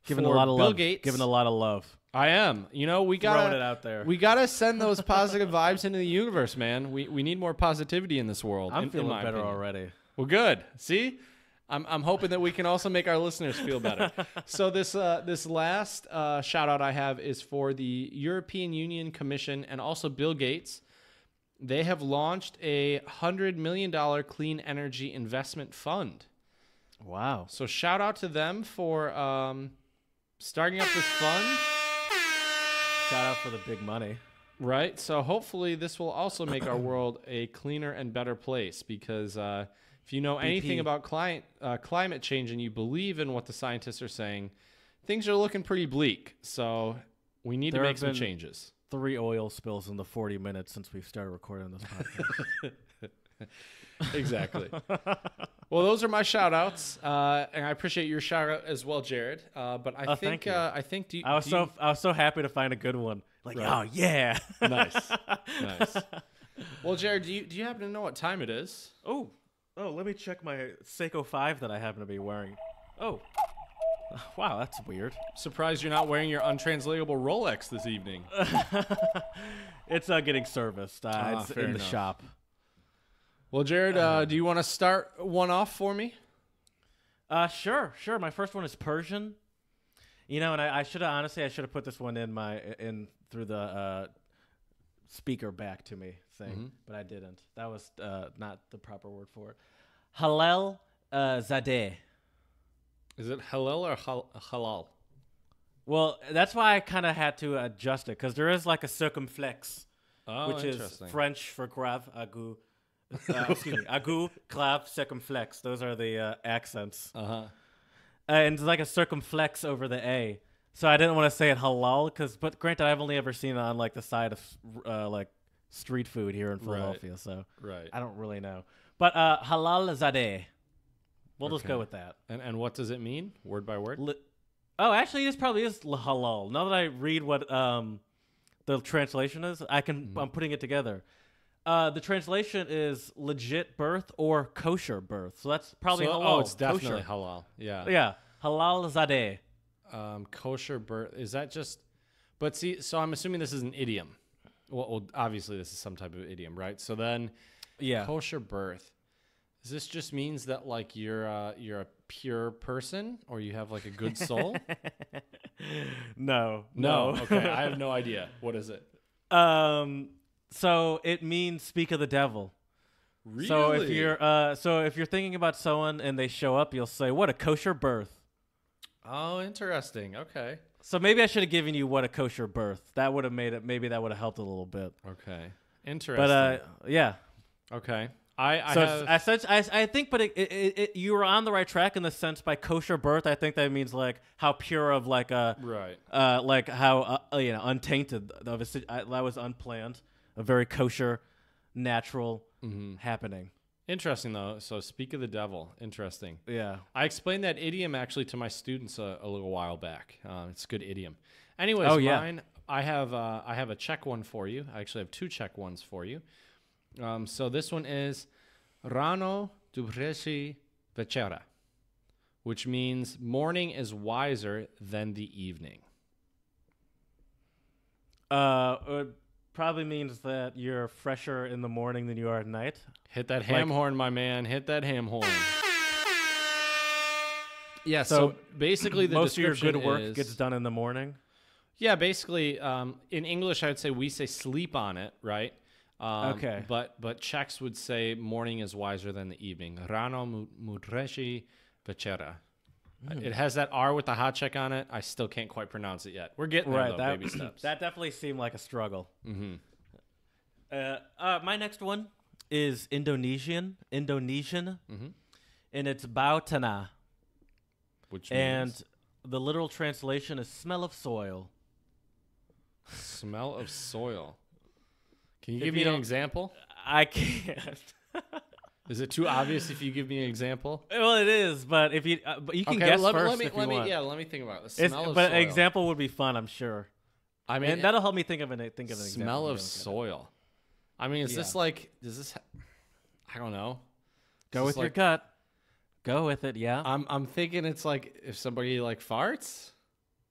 giving a lot of Bill love. Gates. Giving a lot of love. I am. We throwing it out there. We gotta send those positive vibes into the universe, man. We need more positivity in this world. I'm feeling better opinion. already. Well, good. See, I'm hoping that we can also make our listeners feel better. So this last shout out I have is for the European Union Commission and also Bill Gates. They have launched a $100 million clean energy investment fund. Wow. So shout out to them for starting up this fund. Shout out for the big money. Right. So hopefully this will also make our world a cleaner and better place because if you know anything about climate change and you believe in what the scientists are saying, things are looking pretty bleak. So we need to make some changes. 3 oil spills in the 40 minutes since we've started recording this podcast. Exactly. Well, those are my shout outs. And I appreciate your shout out as well, Jared. But I think, thank you. I think, I was so happy to find a good one. Like, Right. oh yeah. Nice. Nice. Well, Jared, do you happen to know what time it is? Oh, let me check my Seiko 5 that I happen to be wearing. Oh. Wow, that's weird. Surprised you're not wearing your untranslatable Rolex this evening. It's getting serviced. It's fair in the enough. shop. Well, Jared, do you want to start one off for me? Sure. My first one is Persian. You know, and I should have put this one in through the speaker back to me thing, but I didn't. That was not the proper word for it. Halal Zadeh. Is it halal or halal? Well, that's why I kind of had to adjust it, because there is like a circumflex, which is interesting. French for grave, agu. Excuse me, agu, grave, circumflex. Those are the accents. Uh-huh. And it's like a circumflex over the A. So I didn't want to say it halal, but granted, I've only ever seen it on like the side of like street food here in Philadelphia, so Right. I don't really know. But halal zadeh. We'll just Okay. go with that. And what does it mean, word by word? Oh, actually, this probably is halal. Now that I read what the translation is, I'm putting it together. The translation is legit birth or kosher birth. So that's probably halal. Oh, it's definitely kosher. halal. Yeah. Yeah, halal zadeh. Kosher birth. Is that just... But see, so I'm assuming this is an idiom. Well, obviously this is some type of idiom, right? So then Yeah. kosher birth. Does this just means that like you're a pure person or you have like a good soul? No. Okay, I have no idea. What is it? So it means speak of the devil. Really? So if you're thinking about someone and they show up, you'll say, "What a kosher birth." Oh, interesting. Okay. So maybe I should have given you "What a kosher birth." That would have made it. Maybe that would have helped a little bit. Okay. Interesting. But yeah. Okay. I think, but you were on the right track in the sense by kosher birth. I think that means like how pure of like a right. like how untainted of a that was unplanned, a very kosher, natural happening. Interesting though. So speak of the devil. Interesting. Yeah. I explained that idiom actually to my students a little while back. It's a good idiom. Anyways, mine. I have a Czech one for you. I actually have 2 Czech ones for you. So this one is Ráno dobřejší večera, which means morning is wiser than the evening. It probably means that you're fresher in the morning than you are at night. Hit that ham horn, my man. Hit that ham horn. Yeah, so basically the most of your description good work is, gets done in the morning. Yeah, basically in English I would say we say sleep on it, right? Okay. But Czechs would say morning is wiser than the evening. Ráno mudřejší večera. It has that R with the hot check on it. I still can't quite pronounce it yet. We're getting there, though, baby steps. That definitely seemed like a struggle. My next one is Indonesian, and it's Bautana. Which means? And the literal translation is smell of soil. Smell of soil. Can you give me an example? I can't. Is it too obvious if you give me an example? Well, it is, but if you can guess first if you want. Yeah, let me think about it. The smell of but soil. an example would be fun, I'm sure. I mean, and that'll help me think of an example. Smell of soil. I mean, is this like? Does this? I don't know. Go with your gut. Go with it. Yeah. I'm thinking it's like if somebody like farts.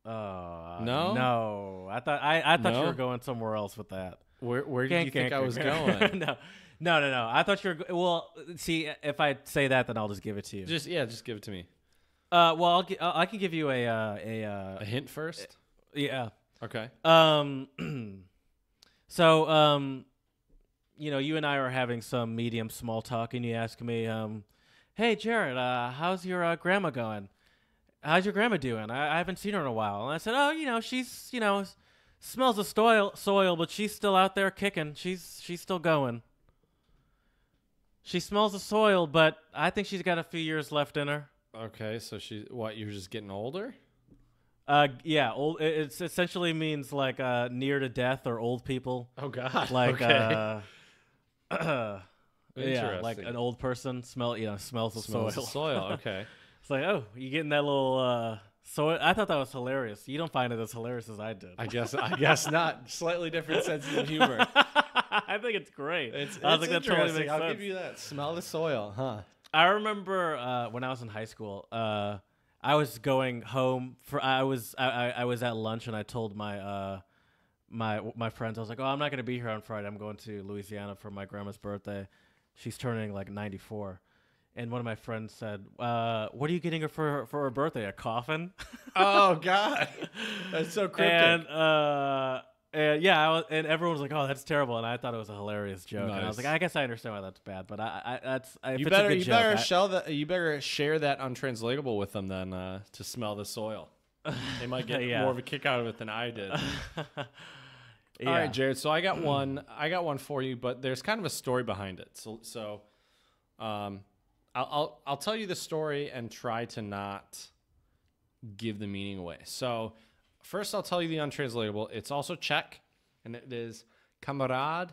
No. I thought you were going somewhere else with that. Where did you think I was going? No. I thought you were. Well, see, if I say that, then I'll just give it to you. Just give it to me. Well, I can give you a hint first. Yeah. Okay. So, you and I are having some medium small talk, and you ask me, "Hey, Jared, how's your grandma going? How's your grandma doing? I haven't seen her in a while." And I said, "Oh, she's smells of soil, but she's still out there kicking. She's still going. She smells of soil, but I think she's got a few years left in her." Okay, so you're just getting older? Yeah, old. It essentially means like near to death or old people. Oh God. Like okay. yeah, like an old person smells the soil. Smells the soil. Okay. It's like, oh, you getting that little soil? I thought that was hilarious. You don't find it as hilarious as I did. I guess not. Slightly different senses of humor. I think it's great. It's I was like, that totally makes I'll sense. give you that. Smell the soil, huh? I remember when I was in high school, I was going home I was at lunch and I told my my friends, I was like, oh, I'm not gonna be here on Friday. I'm going to Louisiana for my grandma's birthday. She's turning like 94. And one of my friends said, what are you getting her for her birthday? A coffin? Oh God, that's so cryptic. And yeah, and everyone was like, "Oh, that's terrible," and I thought it was a hilarious joke. Nice. And I was like, "I guess I understand why that's bad, but You better share that untranslatable with them then to smell the soil. They might get more of a kick out of it than I did." Yeah. All right, Jared. So I got one. I got one for you, but there's kind of a story behind it. So, I'll tell you the story and try to not give the meaning away. So. First, I'll tell you the untranslatable. It's also Czech, and it is kamarad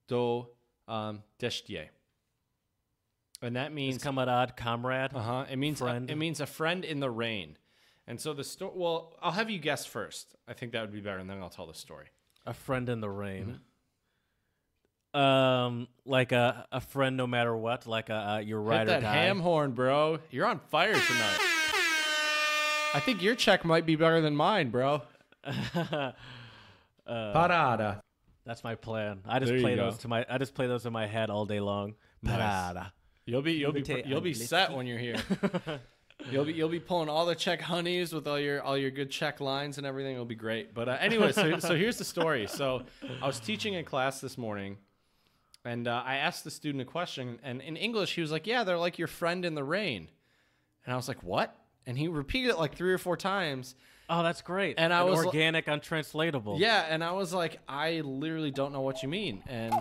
do dešťě. And that means comrade. It means friend. It means a friend in the rain. And so the story. Well, I'll have you guess first. I think that would be better, and then I'll tell the story. A friend in the rain. Mm-hmm. Like a friend no matter what. Like your ride Hit or that die. ham horn, bro. You're on fire tonight. I think your Czech might be better than mine, bro. Parada. That's my plan. I just play those in my head all day long. Parada. Nice. You'll be set when you're here. You'll be pulling all the Czech honeys with all your good Czech lines and everything. It'll be great. But anyway, so here's the story. So I was teaching in class this morning, and I asked the student a question, and in English he was like, "Yeah, they're like your friend in the rain," and I was like, "What?" And he repeated it like 3 or 4 times. Oh, that's great. And I was organic, untranslatable. Yeah, and I was like, I literally don't know what you mean. And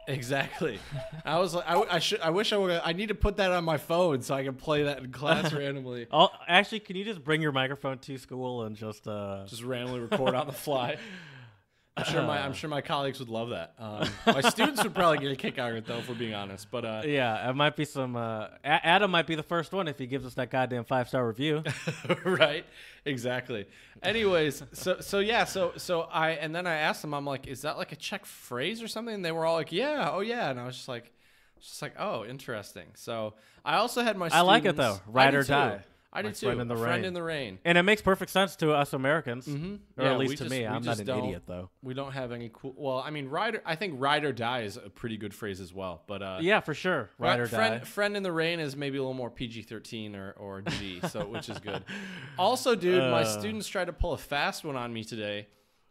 exactly. I was like, I wish I would. I need to put that on my phone so I can play that in class randomly. Actually, can you just bring your microphone to school and just randomly record on the fly? I'm sure my colleagues would love that. My students would probably get a kick out of it, though, if we're being honest. But yeah, it might be some. Adam might be the first one if he gives us that goddamn 5-star review. Right? Exactly. Anyways, so and then I asked them. I'm like, is that like a Czech phrase or something? And they were all like, yeah, oh yeah. And I was just like, oh, interesting. So I also had my. I like it though. Ride or die. I did too. Friend in the rain. And it makes perfect sense to us Americans. Mm-hmm. Or at least to me. I'm not an idiot, though. We don't have any cool... Well, I mean, I think ride or die is a pretty good phrase as well. But yeah, for sure. Ride or die. Friend in the rain is maybe a little more PG-13 or G, which is good. Also, dude, my students tried to pull a fast one on me today.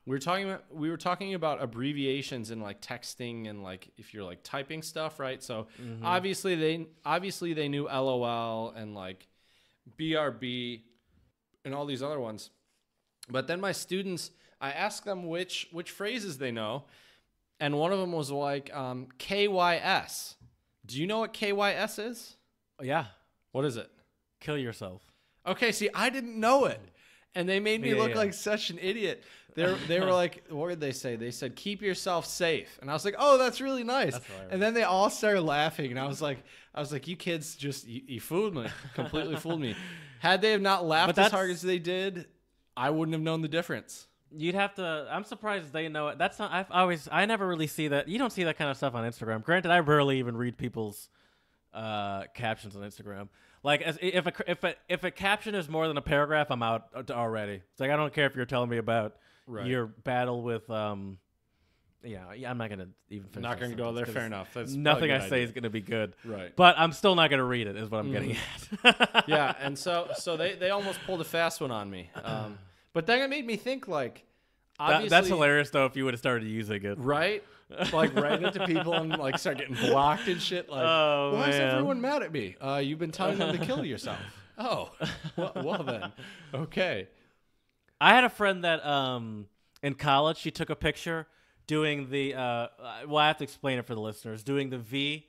We were talking about abbreviations and like texting and like if you're like typing stuff, right? So obviously they knew LOL and like BRB and all these other ones. But then my students, I asked them which phrases they know, and one of them was like KYS. Do you know what KYS is? Yeah. What is it? Kill yourself. Okay, see, I didn't know it. And they made me look like such an idiot. They were like, what did they say? They said, keep yourself safe. And I was like, oh, that's really nice. And then they all started laughing. And I was like, you kids just, you fooled me. Completely fooled me. Had they have not laughed as hard as they did, I wouldn't have known the difference. You'd have to, I'm surprised they know it. That's not, I never really see that. You don't see that kind of stuff on Instagram. Granted, I rarely even read people's captions on Instagram. Like, if a caption is more than a paragraph, I'm out already. It's like, I don't care if you're telling me about your battle with, I'm not going to even finish. Not going to go there. Fair enough. That's nothing I say is going to be good. Right. But I'm still not going to read it, is what I'm getting at. Yeah. And so they almost pulled a fast one on me. But then it made me think, like, obviously. That's hilarious, though, if you would have started using it. Right? Like, write it to people and, like, start getting blocked and shit. Like, why is everyone mad at me? You've been telling them to kill yourself. Oh. Well, then. Okay. I had a friend that, in college, she took a picture doing the, well, I have to explain it for the listeners, doing the V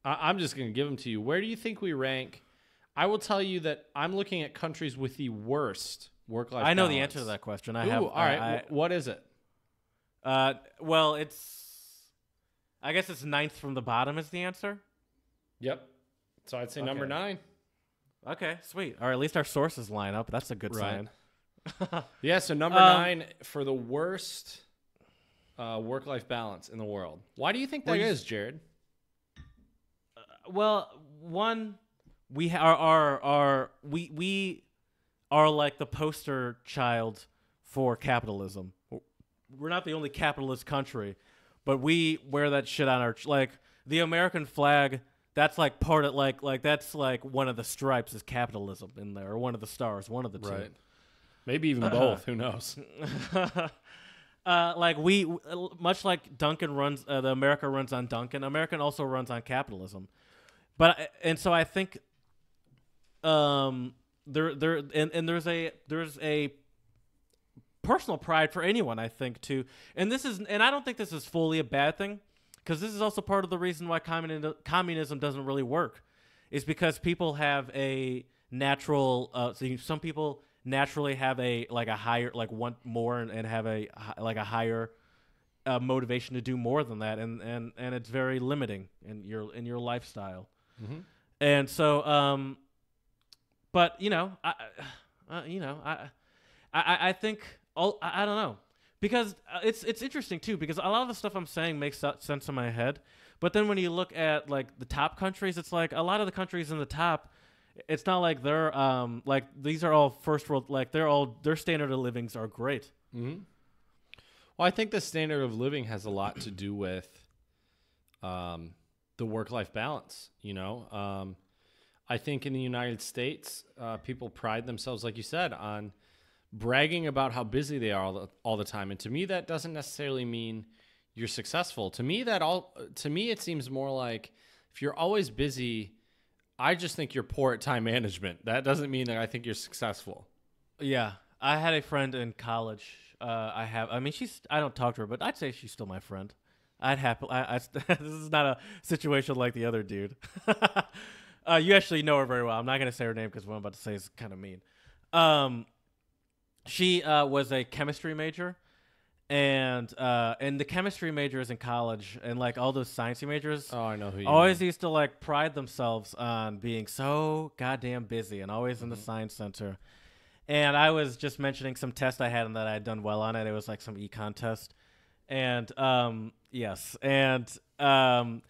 I'm just going to give them to you. Where do you think we rank? I will tell you that I'm looking at countries with the worst work-life balance. I know the answer to that question. All right. What is it? Well, I guess it's ninth from the bottom is the answer. Yep. So I'd say number 9. Okay, sweet. Or at least our sources line up. That's a good sign. Yeah, so number 9 for the worst work-life balance in the world. Why do you think that is, Jared? Well, one, we are like the poster child for capitalism. We're not the only capitalist country, but we wear that shit on our like the American flag. That's like part of like that's like one of the stripes is capitalism in there, or one of the stars, one of the two. Right. Maybe even both. Who knows? Like we, much like Duncan runs, the America runs on Duncan. American also runs on capitalism, so I think, there's a personal pride for anyone, I think, too. And I don't think this is fully a bad thing, because this is also part of the reason why communism doesn't really work, is because people have a natural. Some people naturally have a higher, want more and have a higher motivation to do more than that, and it's very limiting in your lifestyle. Mm-hmm. And so, but I think I don't know, because it's interesting too, because a lot of the stuff I'm saying makes sense in my head, but then when you look at like the top countries, it's like a lot of the countries in the top. It's not like they're like these are all first world, like their standard of livings are great. Mm-hmm. Well, I think the standard of living has a lot to do with the work-life balance. I think in the United States, people pride themselves, like you said, on bragging about how busy they are all the time, and to me, that doesn't necessarily mean you're successful. To me, it seems more like if you're always busy, I just think you're poor at time management. That doesn't mean that I think you're successful. Yeah. I had a friend in college. I don't talk to her, but I'd say she's still my friend. This is not a situation like the other dude. You actually know her very well. I'm not going to say her name because what I'm about to say is kind of mean. She was a chemistry major. And the chemistry majors in college and like all those sciencey majors, oh, I know who you always mean. used to like pride themselves on being so goddamn busy and always in the science center. And I was just mentioning some test I had and that I had done well on it. It was like some econ test, and yes, and I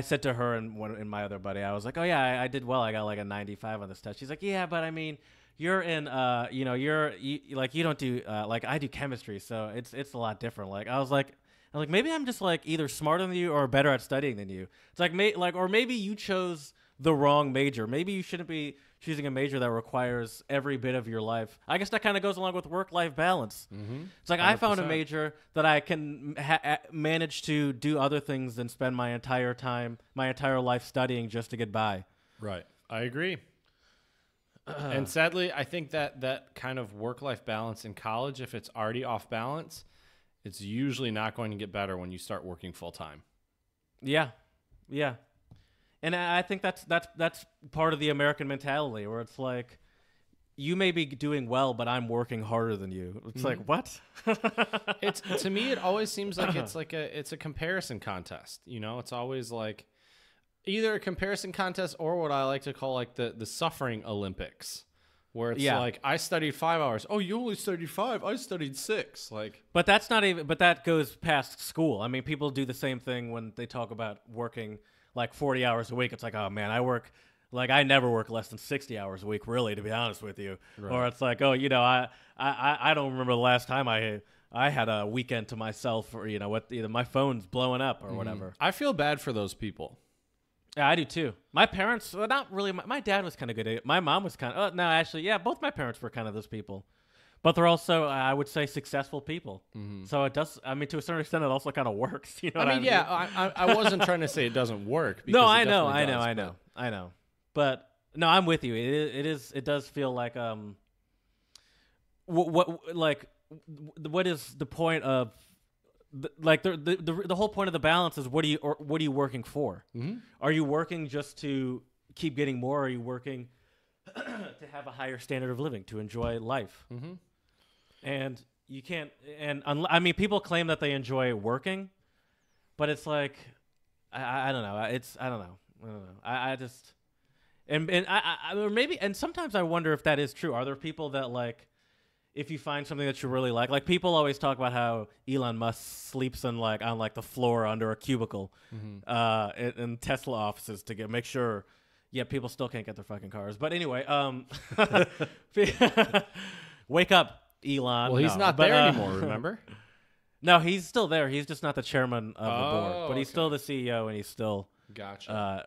said to her and my other buddy, I was like, oh yeah, I did well. I got like a 95 on this test. She's like, yeah, but I mean. You're in, you don't do, I do chemistry, so it's a lot different. Like, I was like, maybe I'm just like either smarter than you or better at studying than you. It's like, or maybe you chose the wrong major. Maybe you shouldn't be choosing a major that requires every bit of your life. I guess that kind of goes along with work-life balance. Mm-hmm. It's like 100%. I found a major that I can manage to do other things than spend my entire life studying just to get by. Right. I agree. And sadly, I think that kind of work-life balance in college, if it's already off balance, it's usually not going to get better when you start working full-time. Yeah. Yeah. And I think that's part of the American mentality, where it's like, you may be doing well, but I'm working harder than you. It's like, what? To me, it always seems like it's a comparison contest. It's always like either a comparison contest or what I like to call like the suffering Olympics, where it's like I studied 5 hours. Oh, you only studied 5. I studied 6. Like, but that's not even. But that goes past school. I mean, people do the same thing when they talk about working like 40 hours a week. It's like, oh man, I never work less than 60 hours a week, really, to be honest with you. Right. Or it's like, oh, I don't remember the last time I had a weekend to myself, or either my phone's blowing up or whatever. I feel bad for those people. Yeah, I do too. My parents, not really. My dad was kind of good at it. My mom was kind of. No, actually, yeah, both my parents were kind of those people, but they're also, I would say, successful people. Mm-hmm. So it does. I mean, to a certain extent, it also kind of works. I wasn't trying to say it doesn't work. No, I know. But no, I'm with you. It does feel like what is the point of the whole point of the balance is what are you working for? Mm-hmm. Are you working just to keep getting more? Or are you working to have a higher standard of living, to enjoy life? Mm-hmm. And you can't. And I mean, people claim that they enjoy working, but it's like I don't know. I don't know. I just and I or maybe and sometimes I wonder if that is true. Are there people that like, if you find something that you really like people always talk about how Elon Musk sleeps on the floor under a cubicle, in Tesla offices to make sure, people still can't get their fucking cars. But anyway, wake up, Elon. Well, he's not there anymore. Remember? No, he's still there. He's just not the chairman of the board, but he's still the CEO, and he's still gotcha.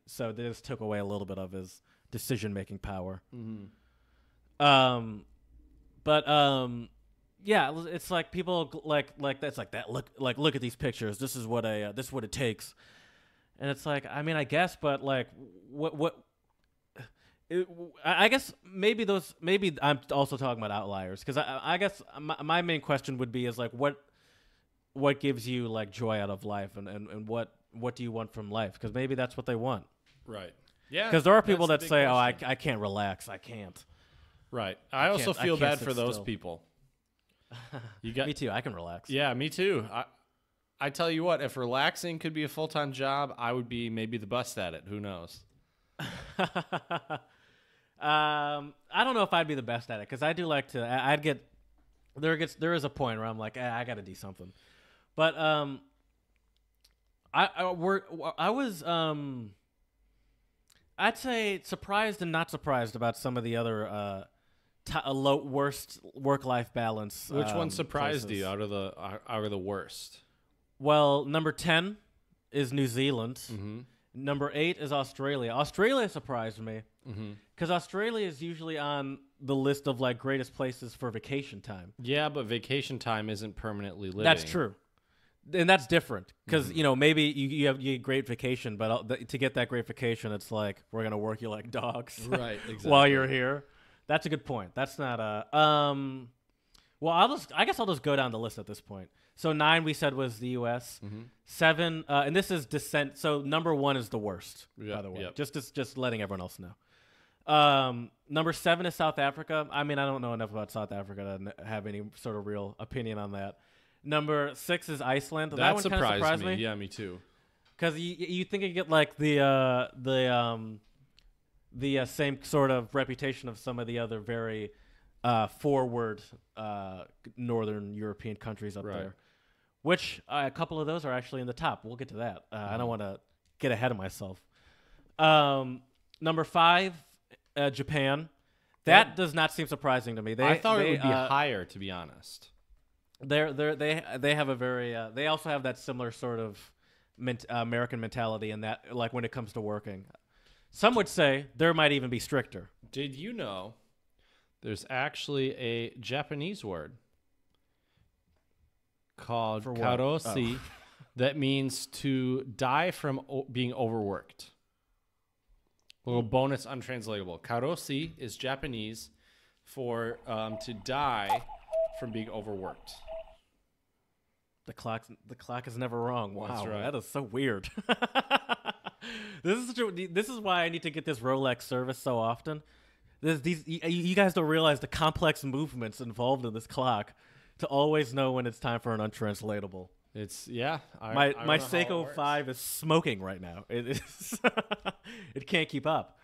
So this took away a little bit of his decision-making power. Mm-hmm. It's like people like that's like that. Look at these pictures. This is what it takes, and it's like, I mean, I guess, but like I guess maybe I'm also talking about outliers, because I guess my main question would be is like what gives you like joy out of life, and what do you want from life? Because maybe that's what they want, right? Yeah, because there are people that say, question. I can't relax, I can't. Right. I also feel bad for those people. Me too. I can relax. Yeah, me too. I tell you what, if relaxing could be a full-time job, I would be maybe the best at it. Who knows? I don't know if I'd be the best at it, because I do like to. There is a point where I'm like, I got to do something, but I was I'd say surprised and not surprised about some of the other worst work-life balance. Which one surprised places. you out of the worst? Well, number 10 is New Zealand. Mm-hmm. Number 8 is Australia. Australia surprised me, because Australia is usually on the list of like greatest places for vacation time. Yeah, but vacation time isn't permanently living. That's true. And that's different, because maybe you get great vacation, but to get that great vacation, it's like we're gonna work you like dogs, right? Exactly. While you're here. That's a good point. That's not a Well, I guess I'll just go down the list at this point. So 9 we said was the U.S. 7, and this is descent. So number 1 is the worst, by the way. Yep. Just letting everyone else know. Number 7 is South Africa. I mean, I don't know enough about South Africa to have any sort of real opinion on that. Number 6 is Iceland. That one kind of surprised me. Yeah, me too. Because you think you get like the same sort of reputation of some of the other very forward northern European countries up there, which a couple of those are actually in the top. We'll get to that. I don't want to get ahead of myself. Number 5, Japan. That does not seem surprising to me. I thought it would be higher, to be honest. They have a very they also have that similar sort of American mentality in that, like, when it comes to working. Some would say there might even be stricter. Did you know there's actually a Japanese word called karoshi that means to die from being overworked? A little bonus untranslatable. Karoshi is Japanese for to die from being overworked. The clock is never wrong. Wow, That's right. That is so weird. This is why I need to get this Rolex service so often. You guys don't realize the complex movements involved in this clock to always know when it's time for an untranslatable. It's my Seiko 5 is smoking right now. It is. It can't keep up.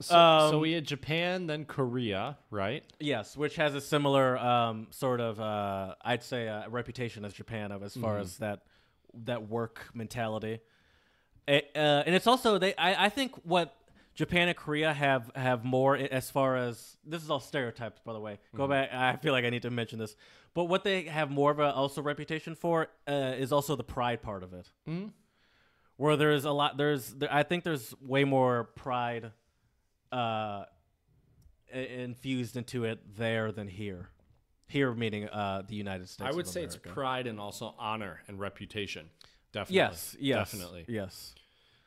So we had Japan, then Korea, right? Yes, which has a similar sort of, I'd say, reputation as Japan as far as that work mentality. And it's also I think what Japan and Korea have more as far as, this is all stereotypes, by the way. Go back. I feel like I need to mention this, but what they have more of a also reputation for is also the pride part of it. Where there's a lot. I think there's way more pride infused into it there than here. Here meaning the United States. I would say America. It's pride and also honor and reputation. Definitely. Yes. Definitely. Yes.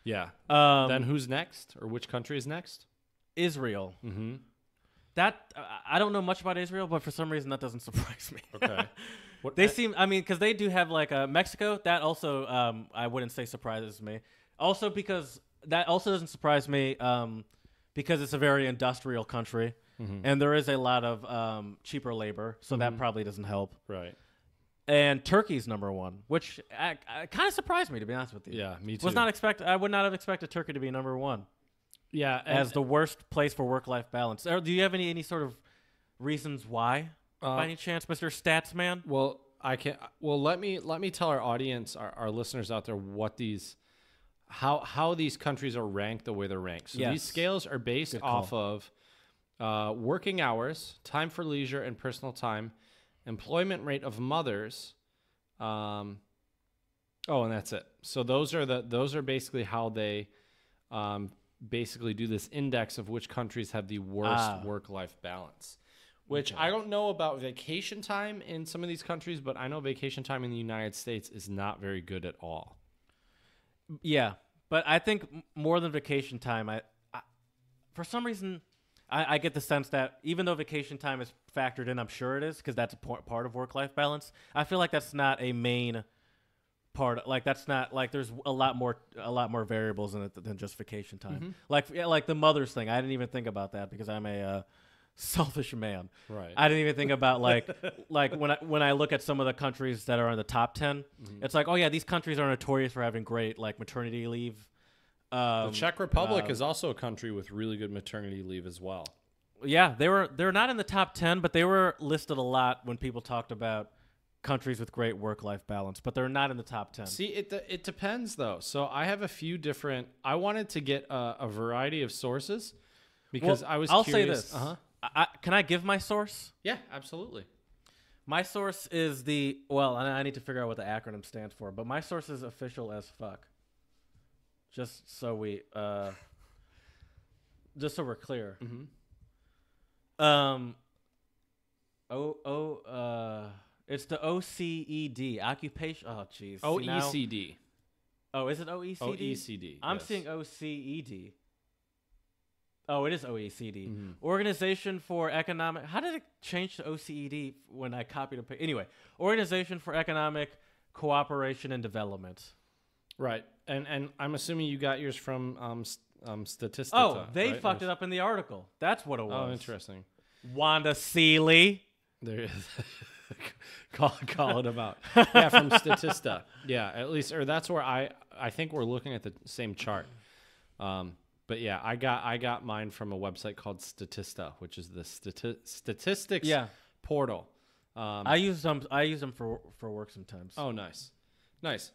Yeah. Then who's next, or which country is next? Israel. Mm-hmm. That I don't know much about Israel, but for some reason that doesn't surprise me. Okay. They seem. I mean, because they do have like Mexico. That also, I wouldn't say surprises me. Also, because that also doesn't surprise me, because it's a very industrial country, and there is a lot of cheaper labor, so that probably doesn't help. Right. And Turkey's number one, which kind of surprised me, to be honest with you. Yeah, me too. I would not have expected Turkey to be number one. Yeah, as the worst place for work-life balance. Do you have any sort of reasons why, by any chance, Mr. Statsman? Well, I can. Well, let me tell our audience, our listeners out there, what these, how these countries are ranked the way they're ranked. So these scales are based off of working hours, time for leisure and personal time, employment rate of mothers, and that's it. So those are basically how they basically do this index of which countries have the worst work-life balance. Which I don't know about vacation time in some of these countries, but I know vacation time in the United States is not very good at all. Yeah, but I think more than vacation time, I for some reason, I get the sense that even though vacation time is factored in, I'm sure it is, because that's a part of work-life balance. I feel like that's not a main part. Like that's not like there's a lot more variables in it than just vacation time. Like the mothers thing. I didn't even think about that because I'm a selfish man. Right. I didn't even think about like when I look at some of the countries that are in the top 10, it's like, oh yeah, these countries are notorious for having great like maternity leave. The Czech Republic is also a country with really good maternity leave as well. Yeah, they're not in the top 10, but they were listed a lot when people talked about countries with great work-life balance, but they're not in the top 10. See, it depends though. So I have a few different. I wanted to get a variety of sources because I was. I'll curious. say this. Can I give my source? Yeah, absolutely. My source is I need to figure out what the acronym stands for, but my source is official as fuck. Just so we're clear. It's the OCED, occupation. Oh, jeez. OECD. Oh, is it OECD? OECD. I'm seeing OCED. Oh, it is OECD. Organization for Economic. How did it change to OCED when I copied and pasted? Anyway, Organization for Economic Cooperation and Development. Right, and I'm assuming you got yours from Statista. Oh, they fucked it up in the article. That's what it was. Oh, interesting. Wanda Seeley. There is. call it about. Yeah, from Statista. Yeah, at least, or that's where I think we're looking at the same chart. But yeah, I got mine from a website called Statista, which is the statistics portal. I use them for work sometimes. Oh, nice.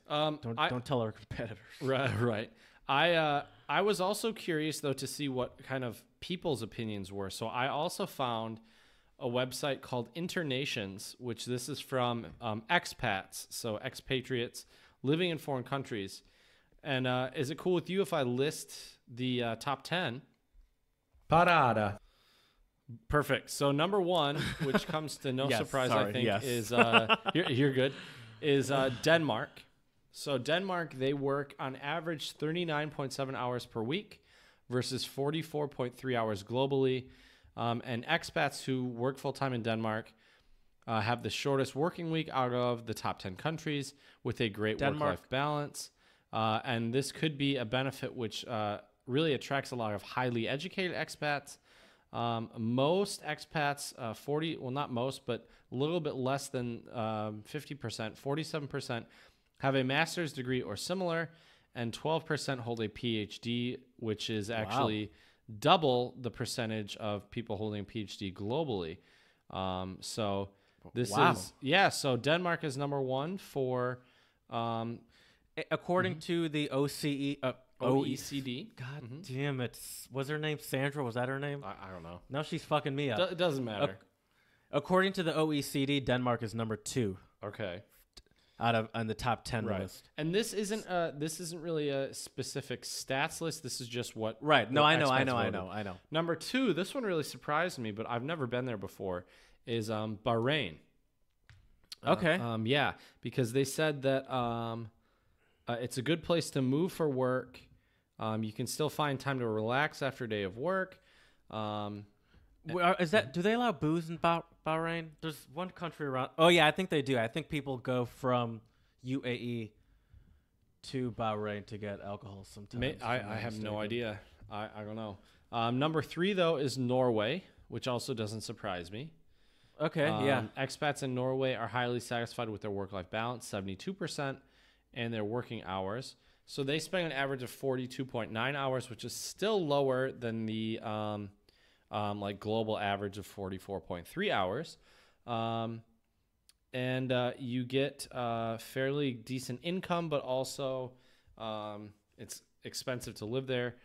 Don't tell our competitors. Right. I was also curious though to see what kind of people's opinions were. So I also found a website called Internations, which this is from expats, so expatriates living in foreign countries. And is it cool with you if I list the top 10? Parada. Perfect. So number one, which comes to no surprise, I think, is you're good. Is Denmark. So Denmark, they work on average 39.7 hours per week versus 44.3 hours globally. And expats who work full-time in Denmark have the shortest working week out of the top 10 countries with a great work-life balance. And this could be a benefit which really attracts a lot of highly educated expats. Most expats, not most, but a little bit less than 50%, 47% have a master's degree or similar, and 12% hold a PhD, which is actually double the percentage of people holding a PhD globally. So this is, so Denmark is number one for, according to the OECD. God damn it. Was her name Sandra? Was that her name? I don't know. Now she's fucking me up. It doesn't matter. According to the OECD, Denmark is number 2. Okay. On the top 10 list. And this isn't really a specific stats list. This is just what No, what I expats know. voted. Number 2, this one really surprised me, but I've never been there before, is Bahrain. Okay. Because they said that it's a good place to move for work. You can still find time to relax after a day of work. Do they allow booze in Bahrain? Bahrain? There's one country around. Oh yeah, I think they do. I think people go from UAE to Bahrain to get alcohol sometimes. I have no idea. I don't know. Number 3 though is Norway, which also doesn't surprise me. Okay, yeah. Expats in Norway are highly satisfied with their work-life balance, 72%, and their working hours. So they spend an average of 42.9 hours, which is still lower than the like global average of 44.3 hours. And you get fairly decent income, but also it's expensive to live there.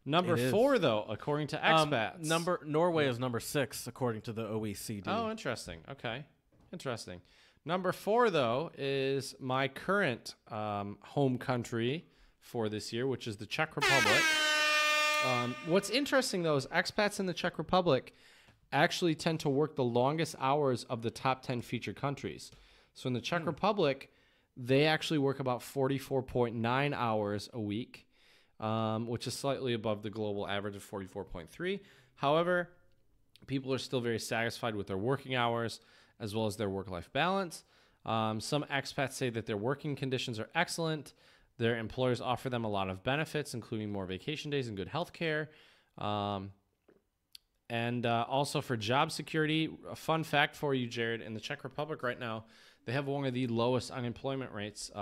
Number 4, though, according to expats. Norway is number 6, according to the OECD. Oh, interesting. Okay. Interesting. Number 4, though, is my current home country for this year, which is the Czech Republic. What's interesting, though, is expats in the Czech Republic actually tend to work the longest hours of the top 10 featured countries. So in the Czech Republic, they actually work about 44.9 hours a week, which is slightly above the global average of 44.3. However, people are still very satisfied with their working hours as well as their work-life balance. Some expats say that their working conditions are excellent. Their employers offer them a lot of benefits, including more vacation days and good health care. And also for job security, a fun fact for you, Jared, in the Czech Republic right now, they have one of the lowest unemployment rates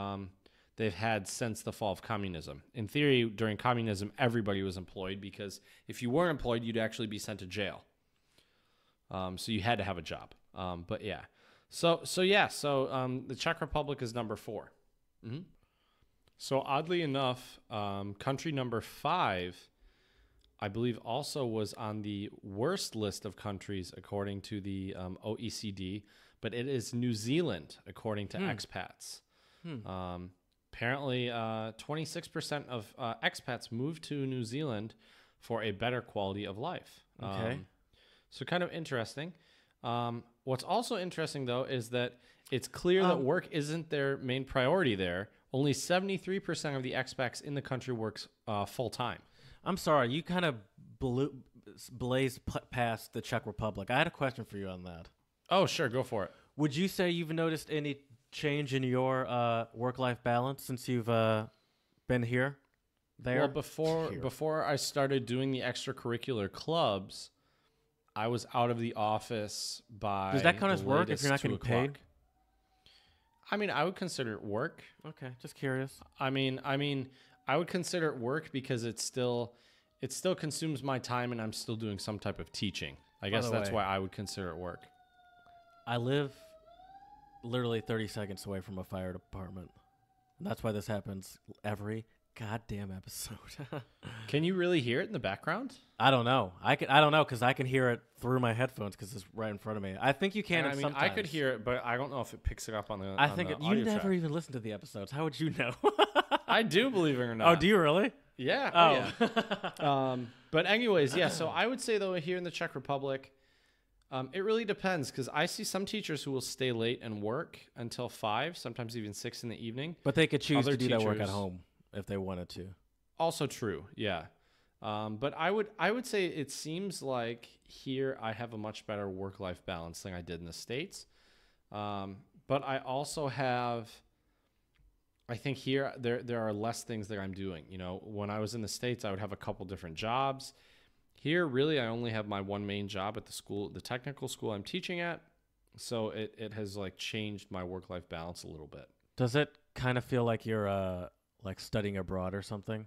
they've had since the fall of communism. In theory, during communism, everybody was employed because if you weren't employed, you'd actually be sent to jail. So you had to have a job. But yeah. So the Czech Republic is number 4. Mm-hmm. So oddly enough, country number 5, I believe also was on the worst list of countries according to the OECD, but it is New Zealand, according to expats. Apparently, 26% of expats moved to New Zealand for a better quality of life. Okay. So kind of interesting. What's also interesting, though, is that it's clear that work isn't their main priority there. Only 73% of the expats in the country works full-time. I'm sorry, you kind of blazed past the Czech Republic. I had a question for you on that. Oh, sure, go for it. Would you say you've noticed any change in your work-life balance since you've been here? Well, before I started doing the extracurricular clubs, I was out of the office by. Does that count as work if you're not getting paid? I mean, I would consider it work. Okay, just curious. I mean, I would consider it work because it still consumes my time, and I'm still doing some type of teaching. I guess that's why I would consider it work. I live literally 30 seconds away from a fire department. That's why this happens every goddamn episode. Can you really hear it in the background? I don't know. I don't know because I can hear it through my headphones because it's right in front of me. I think you can. Sometimes. I could hear it, but I don't know if it picks it up on the. I think you never even listen to the episodes. How would you know? I do, believe it or not. Oh, do you really? Yeah. Oh, yeah. But anyways, yeah. So I would say though here in the Czech Republic, it really depends because I see some teachers who will stay late and work until 5, sometimes even 6 in the evening. But they could choose to do that work at home if they wanted to. Also true, yeah. But I would say it seems like here I have a much better work-life balance than I did in the States. But I also have, I think here there are less things that I'm doing. You know, when I was in the States, I would have a couple different jobs. Here, really, I only have my one main job at the school, the technical school I'm teaching at. So it has like changed my work-life balance a little bit. Does it kind of feel like you're like studying abroad or something?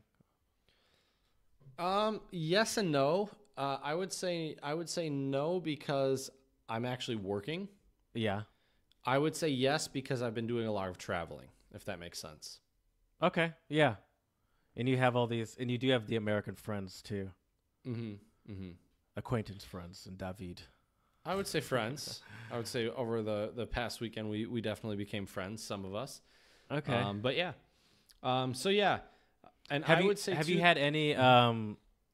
Yes and no. I would say no because I'm actually working. Yeah. I would say yes because I've been doing a lot of traveling, if that makes sense. Okay. Yeah. And you have all these, and you do have the American friends too. Mm-hmm. Mm-hmm. Acquaintance friends and David. I would say friends. I would say over the past weekend we definitely became friends, some of us. Okay. But yeah. So yeah. And have you had any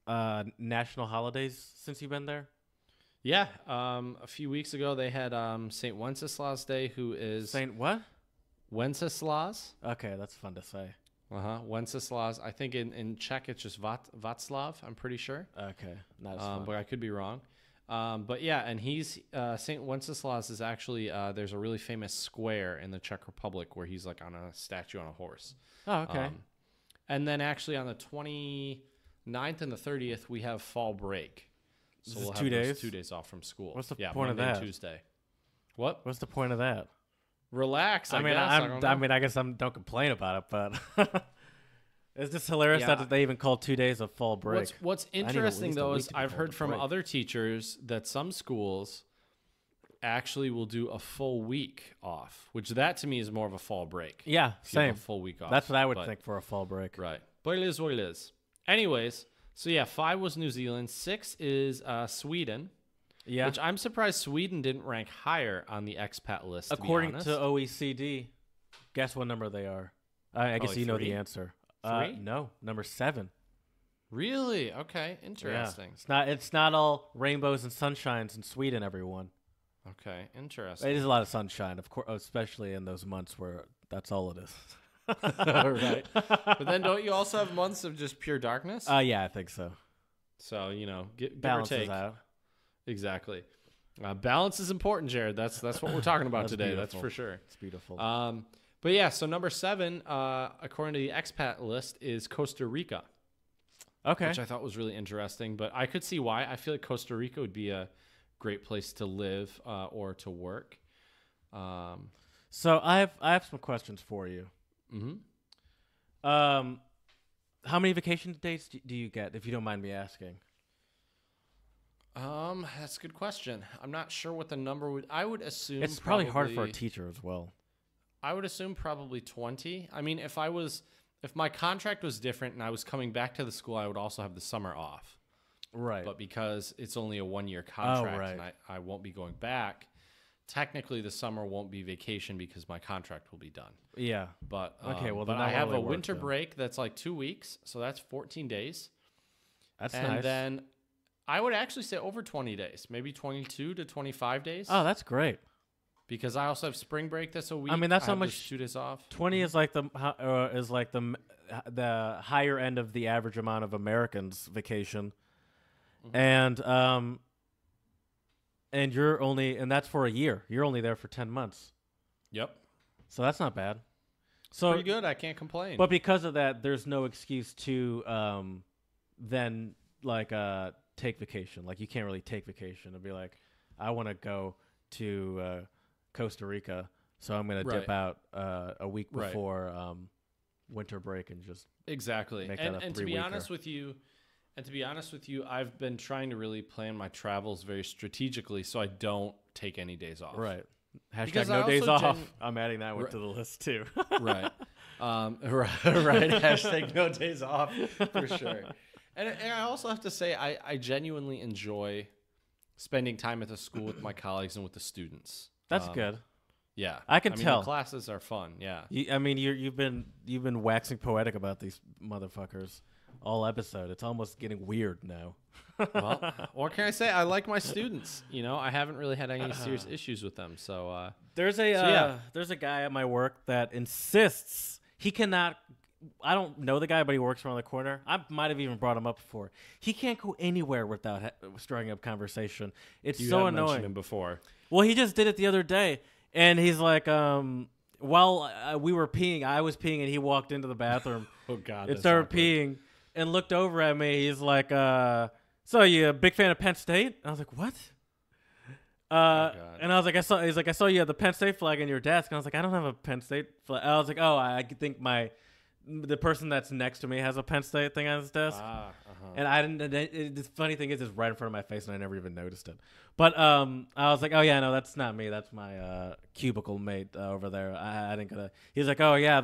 national holidays since you've been there? Yeah. A few weeks ago they had St. Wenceslas Day, who is Saint what? Wenceslas. Okay, that's fun to say. Wenceslas. I think in Czech it's just Václav, I'm pretty sure. Okay. Not as fun. But I could be wrong. But yeah, and he's St. Wenceslas is actually there's a really famous square in the Czech Republic where he's like on a statue on a horse. Oh, okay. And then actually on the 29th and the 30th we have fall break. So This we'll is have 2 days? those 2 days off from school. What's the point Monday of that? And Tuesday. What? What's the point of that? Relax. I guess. I guess I don't complain about it, but it's just hilarious that they even call 2 days of fall break. What's interesting though is I've heard from other teachers that some schools actually will do a full week off, which that to me is more of a fall break. Yeah, same. A full week off. That's what I would think for a fall break. Right. But it is what it is. Anyways, so yeah, 5 was New Zealand. 6 is Sweden. Yeah. Which I'm surprised Sweden didn't rank higher on the expat list. According to OECD, guess what number they are? I guess you know the answer. 3? No, number 7. Really? Okay, interesting. Yeah. It's not all rainbows and sunshines in Sweden, everyone. Okay, interesting. It is a lot of sunshine, of course, especially in those months where that's all it is. Right. But then don't you also have months of just pure darkness? Yeah, I think so. So, give balances or take. out. Exactly. Balance is important, Jared. That's what we're talking about today. Beautiful. That's for sure. It's beautiful. But yeah, so number 7, according to the expat list, is Costa Rica. Okay. Which I thought was really interesting, but I could see why. I feel like Costa Rica would be a great place to live or to work. So I have some questions for you. Mm-hmm. How many vacation days do you get, if you don't mind me asking? That's a good question. I'm not sure what the number would. I would assume it's probably hard for a teacher as well. I would assume probably 20. I mean, if my contract was different and I was coming back to the school, I would also have the summer off. Right. But because it's only a 1-year contract right. and I won't be going back, technically the summer won't be vacation because my contract will be done. Yeah. But okay, well, but then I have a work, winter then. break that's like 2 weeks, so that's 14 days. That's and nice. then I would actually say over 20 days, maybe 22 to 25 days. Oh, that's great. Because I also have spring break that's a week. I mean, that's I how have much 2 days off. 20 is like the higher end of the average amount of Americans vacation. Mm-hmm. And you're only, and that's for a year. You're only there for 10 months. Yep. So that's not bad. So pretty good. I can't complain. But because of that, there's no excuse to then like take vacation. Like you can't really take vacation and be like, I want to go to Costa Rica, so I'm going to dip out a week before winter break and just exactly. Make that and to be honest with you, I've been trying to really plan my travels very strategically, so I don't take any days off. Right. Because Hashtag no days off. I'm adding that one to the list too. Right. Right. Hashtag no days off for sure. And I also have to say, I genuinely enjoy spending time at the school with my colleagues and with the students. That's good. Yeah, I can tell. The classes are fun. Yeah. You've been waxing poetic about these motherfuckers all episode. It's almost getting weird now. Well, what can I say? I like my students. I haven't really had any serious issues with them. So there's a guy at my work that insists he cannot. I don't know the guy, but he works around the corner. I might have even brought him up before. He can't go anywhere without striking up conversation. It's so annoying. Mentioned him before. Well, he just did it the other day, and he's like, while we were peeing, I was peeing, and he walked into the bathroom. Oh God! And started peeing, and looked over at me. He's like, "So you a big fan of Penn State?" And I was like, "What?" And I was like, He's like, "I saw you had the Penn State flag in your desk." And I was like, "I don't have a Penn State flag." I was like, "Oh, I think the person that's next to me has a Penn State thing on his desk." And I didn't. The funny thing is, it's right in front of my face, and I never even noticed it. But I was like, "Oh yeah, no, that's not me. That's my cubicle mate over there." I didn't get a. He's like, "Oh yeah,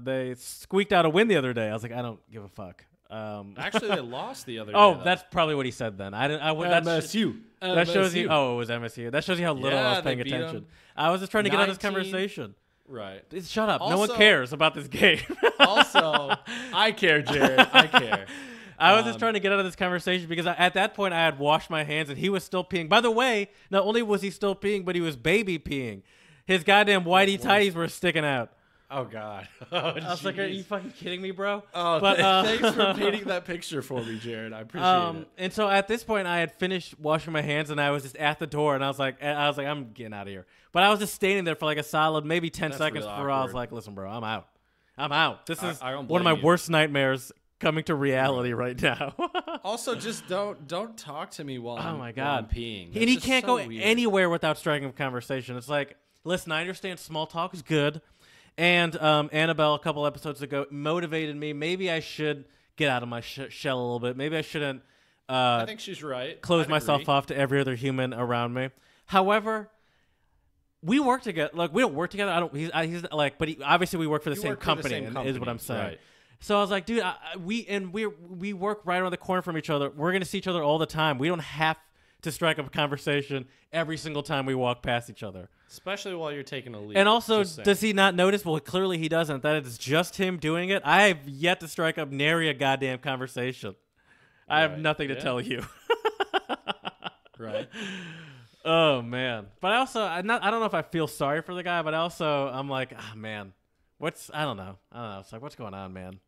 they squeaked out a win the other day." I was like, "I don't give a fuck." Actually, they lost the other day. Oh, that's probably what he said then. MSU. That shows you. Oh, it was MSU. That shows you how little I was paying attention. I was just trying to get out of this conversation. Right. Shut up. No one cares about this game. Also, I care, Jared. I care. I was just trying to get out of this conversation because at that point I had washed my hands and he was still peeing. By the way, not only was he still peeing, but he was baby peeing. His goddamn whitey tighties were sticking out. Oh, God. I was like, are you fucking kidding me, bro? Oh, but, thanks for painting that picture for me, Jared. I appreciate it. And so at this point, I had finished washing my hands, and I was just at the door, and I was like, I'm getting out of here. But I was just standing there for like a solid maybe 10 seconds before I was like, listen, bro, I'm out. This is one of my worst nightmares coming to reality right now. Also, just don't talk to me while oh my God. I'm peeing. And he can't go anywhere without striking up conversation. It's like, listen, I understand small talk is good. And Annabelle, a couple episodes ago, motivated me. Maybe I should get out of my shell a little bit. Maybe I shouldn't I think she's right. Close myself off to every other human around me. However, we work together. Like, we don't work together. He's like, but obviously we work for the same company, is what I'm saying. Right. So I was like, dude, we work right around the corner from each other. We're gonna see each other all the time. We don't have to strike up a conversation every single time we walk past each other. Especially while you're taking a leak. And also, does he not notice? Well, clearly he doesn't. That it's just him doing it. I have yet to strike up nary a goddamn conversation. I have nothing to tell you. Right. Oh, man. But I also, I don't know if I feel sorry for the guy, but also I'm like, man, I don't know. It's like, what's going on, man?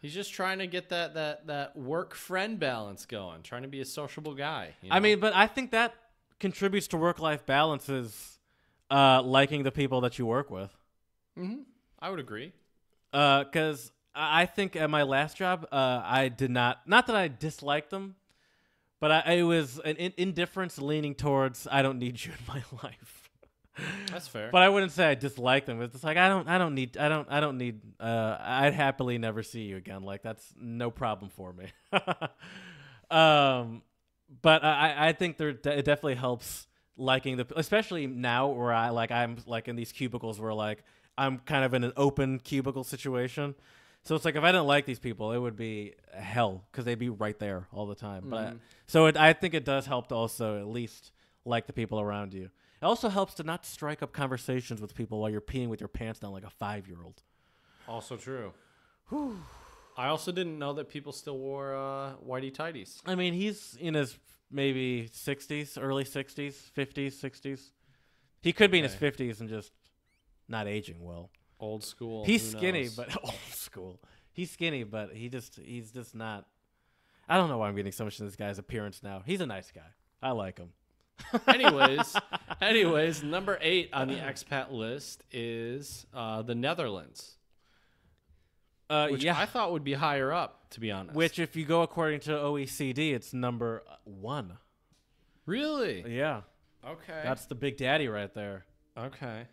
He's just trying to get that work-friend balance going, trying to be a sociable guy. You know? I mean, but I think that contributes to work-life balance is liking the people that you work with. Mm-hmm. I would agree. Because I think at my last job, I did not that I disliked them, but it was an indifference leaning towards, I don't need you in my life. That's fair. But I wouldn't say I dislike them. It's like, I'd happily never see you again. Like, that's no problem for me. But I think it definitely helps liking especially now where I'm like in these cubicles where like I'm kind of in an open cubicle situation. So it's like, if I didn't like these people, it would be hell because they'd be right there all the time. But I think it does help to also at least like the people around you. It also helps to not strike up conversations with people while you're peeing with your pants down like a 5-year-old. Also true. Whew. I also didn't know that people still wore whitey tighties. I mean, he's in his maybe 60s, early 60s, 50s, 60s. He could be in his 50s and just not aging well. Old school. He's skinny, but old school. He's skinny, but he's just not. I don't know why I'm getting so much in this guy's appearance now. He's a nice guy. I like him. anyways, number 8 on the expat list is the Netherlands. Which I thought would be higher up, to be honest. Which, if you go according to OECD, it's number 1. Really? Yeah. Okay. That's the big daddy right there. Okay.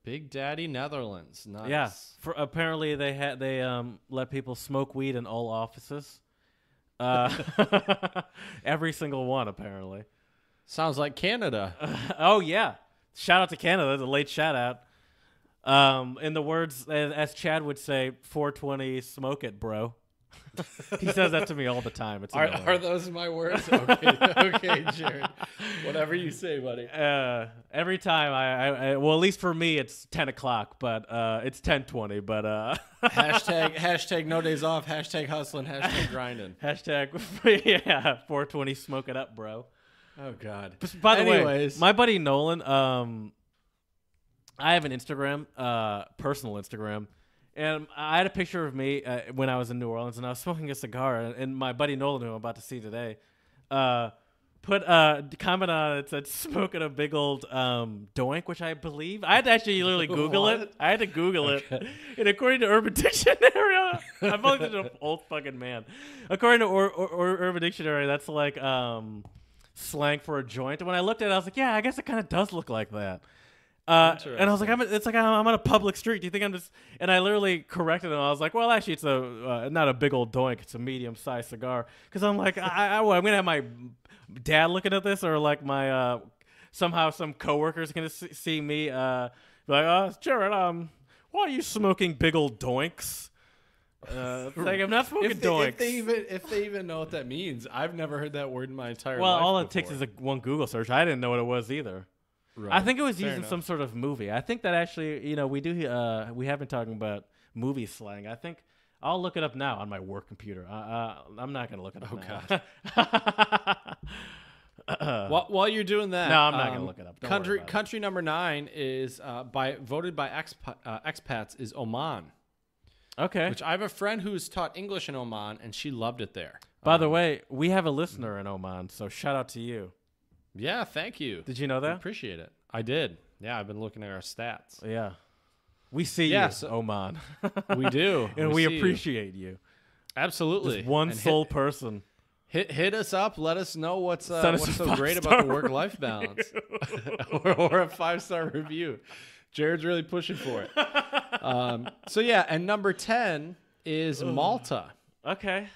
Big Daddy Netherlands. Nice. Yeah. Apparently they let people smoke weed in all offices. Every single one, apparently. Sounds like Canada. Oh yeah. Shout out to Canada. The late shout out. In the words, as Chad would say, 420 smoke it, bro. He says that to me all the time. It's are those my words? Okay, Jared. Whatever you say, buddy. Every time I well, at least for me, it's 10 o'clock, but it's 10:20. But hashtag no days off. Hashtag hustling. Hashtag grinding. Hashtag 420 smoke it up, bro. Oh God. By the way, my buddy Nolan, I have an Instagram, personal Instagram. And I had a picture of me when I was in New Orleans, and I was smoking a cigar. And my buddy Nolan, who I'm about to see today, put a comment on it that said, "Smoking a big old doink," which I believe. I had to actually literally Google it. I had to Google it. And according to Urban Dictionary, I'm only an old fucking man. According to Urban Dictionary, that's like slang for a joint. And when I looked at it, I was like, yeah, I guess it kind of does look like that. And I was like, I'm on a public street. Do you think I'm just? And I literally corrected him. I was like, well, actually, it's not a big old doink. It's a medium-sized cigar. Because I'm like, I'm gonna have my dad looking at this, or like my somehow some coworkers gonna see me be like, Jared, why are you smoking big old doinks? Like, I'm not smoking doinks. If they even know what that means, I've never heard that word in my entire life. Well, all it before. takes is one Google search. I didn't know what it was either. Right. I think it was used in some sort of movie. I think that actually, we have been talking about movie slang. I think I'll look it up now on my work computer. I'm not going to look it up now. While you're doing that, No, I'm not gonna look it up. Don't worry Country about it. country number 9 is voted by expats is Oman. Okay. Which I have a friend who's taught English in Oman, and she loved it there. By the way, we have a listener in Oman, so shout out to you. Yeah, thank you. Did you know I that? appreciate it. I did. Yeah, I've been looking at our stats. Yeah. We see you, Oman. We do. And we see you. appreciate you. Absolutely. Just one And sole person. Hit us up. Let us know what's Send us what's a so great 5-star about the work-life balance, or a 5-star review. Jared's really pushing for it. So yeah, and number 10 is Malta, Okay.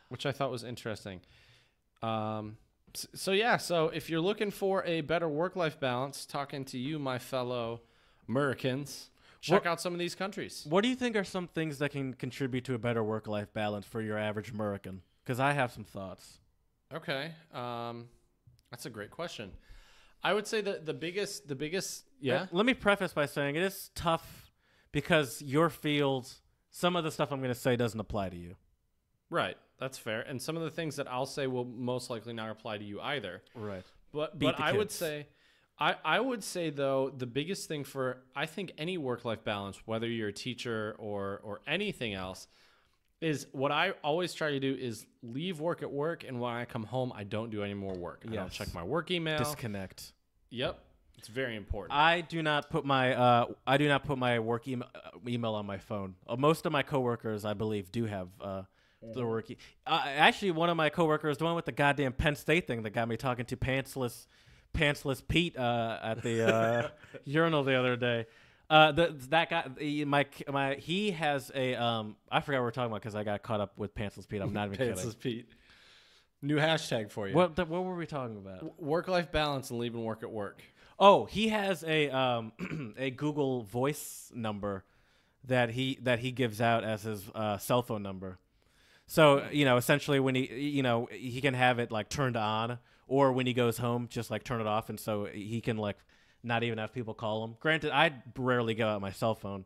which I thought was interesting. So if you're looking for a better work-life balance, talking to you, my fellow Americans, check out some of these countries. What do you think are some things that can contribute to a better work-life balance for your average American? Because I have some thoughts. Okay, that's a great question. I would say that the biggest, yeah. Let me preface by saying it is tough because your field, some of the stuff I'm going to say doesn't apply to you. Right, that's fair. And some of the things that I'll say will most likely not apply to you either. Right. But Beat the I would kids. say, I would say though the biggest thing for I think any work-life balance, whether you're a teacher or anything else, is what I always try to do is leave work at work, and when I come home, I don't do any more work. I don't Yes. check my work email. Disconnect. Yep, it's very important. I do not put my work email on my phone. Most of my coworkers, I believe, do have the work. Actually, one of my coworkers, the one with the goddamn Penn State thing that got me talking to pantsless Pete at the urinal the other day. That guy, he has a I forgot what we're talking about because I got caught up with pantsless Pete. I'm not even kidding. Pantsless Pete. New hashtag for you. What were we talking about? Work-life balance and leaving work at work. Oh, he has a a Google Voice number that he gives out as his cell phone number. So essentially, when he can have it like turned on, or when he goes home, just like turn it off, and so he can like not even have people call him. Granted, I rarely give out my cell phone,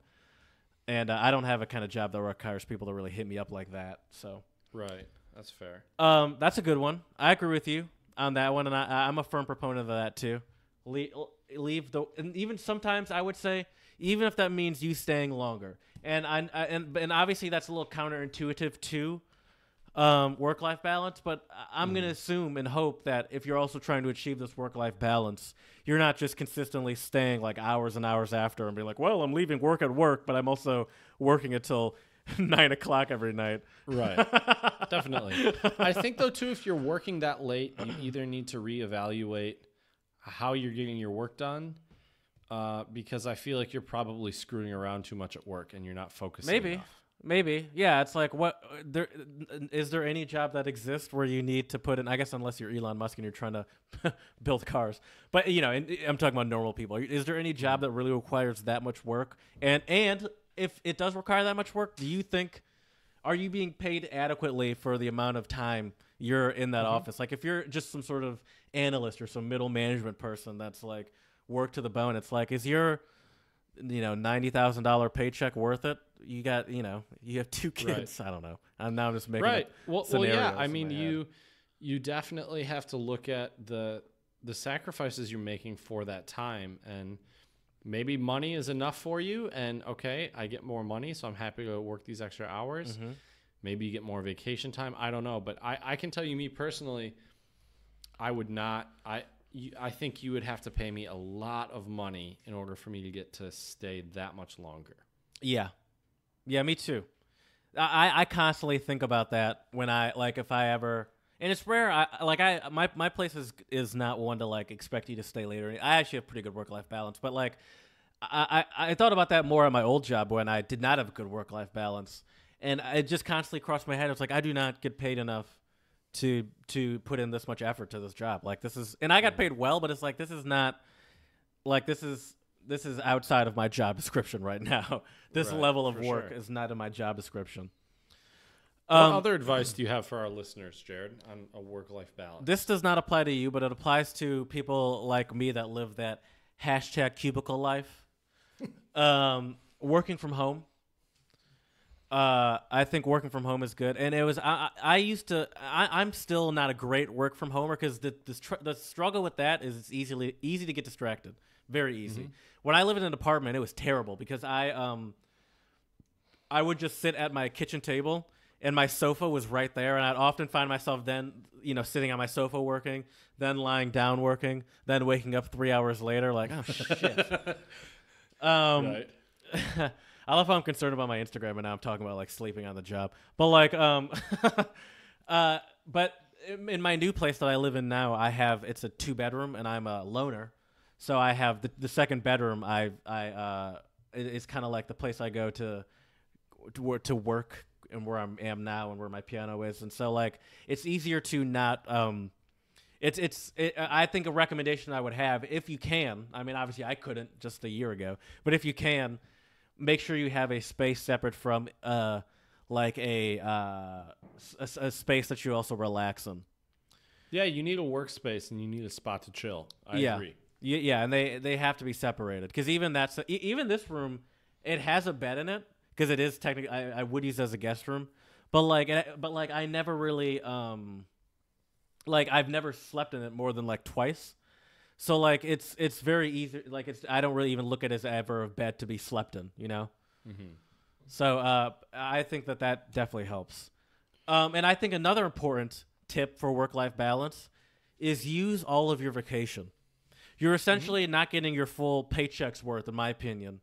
and I don't have a kind of job that requires people to really hit me up like that. So Right, that's fair. that's a good one. I agree with you on that one, and I'm a firm proponent of that too. Leave and even sometimes I would say, even if that means you staying longer, and obviously that's a little counterintuitive to work-life balance, but I'm going to assume and hope that if you're also trying to achieve this work-life balance, you're not just consistently staying like hours and hours after and be like, well, I'm leaving work at work, but I'm also working until 9 o'clock every night. Right. Definitely. I think, though, too, if you're working that late, you either need to reevaluate how you're getting your work done, because I feel like you're probably screwing around too much at work and you're not focusing enough. Maybe. Yeah, it's like, is there any job that exists where you need to put in, I guess unless you're Elon Musk and you're trying to build cars. But, I'm talking about normal people. Is there any job that really requires that much work? And if it does require that much work, do you think, are you being paid adequately for the amount of time you're in that office? Like if you're just some sort of analyst or some middle management person that's like work to the bone, it's like, is your $90,000 paycheck worth it? You got, you have 2 kids. Right. I don't know. I'm now just making right. Well, yeah. I mean, you definitely have to look at the sacrifices you're making for that time, and maybe money is enough for you. And okay, I get more money, so I'm happy to work these extra hours. Mm-hmm. Maybe you get more vacation time. I don't know, but I can tell you, me personally, I would not. I think you would have to pay me a lot of money in order for me to get to stay that much longer. Yeah. Yeah, me too. I constantly think about that when if I ever, and it's rare. My place is not one to like expect you to stay later. I actually have pretty good work-life balance, but like I thought about that more at my old job when I did not have a good work-life balance, and it just constantly crossed my head. It's like, I do not get paid enough to put in this much effort to this job. Like this is, and I got paid well, but it's like, this is not like, this is outside of my job description right now. This level of work is not in my job description. What other advice do you have for our listeners, Jared, on a work-life balance? This does not apply to you, but it applies to people like me that live that #cubicle life. Working from home. I think working from home is good, and it was. I'm still not a great work from homer because the struggle with that is it's easy to get distracted, very easy. Mm-hmm. When I lived in an apartment, it was terrible because I would just sit at my kitchen table and my sofa was right there, and I'd often find myself then sitting on my sofa working, then lying down working, then waking up 3 hours later like, oh shit. Right. I love how I'm concerned about my Instagram, and now I'm talking about like sleeping on the job. But like, but in my new place that I live in now, it's a 2-bedroom, and I'm a loner, so I have the second bedroom. It's kind of like the place I go to work, and where I am now, and where my piano is, and so like it's easier to not. I think a recommendation I would have, if you can. I mean, obviously I couldn't just a year ago, but if you can, make sure you have a space separate from like a space that you also relax in. Yeah, you need a workspace and you need a spot to chill. I agree. Yeah, and they have to be separated because even this room, it has a bed in it because it is technically I would use it as a guest room, but I never really like I've never slept in it more than like twice. So like it's very easy. Like I don't really even look at it as ever a bed to be slept in, Mm-hmm. So I think that definitely helps. And I think another important tip for work-life balance is use all of your vacation. You're essentially not getting your full paycheck's worth, in my opinion,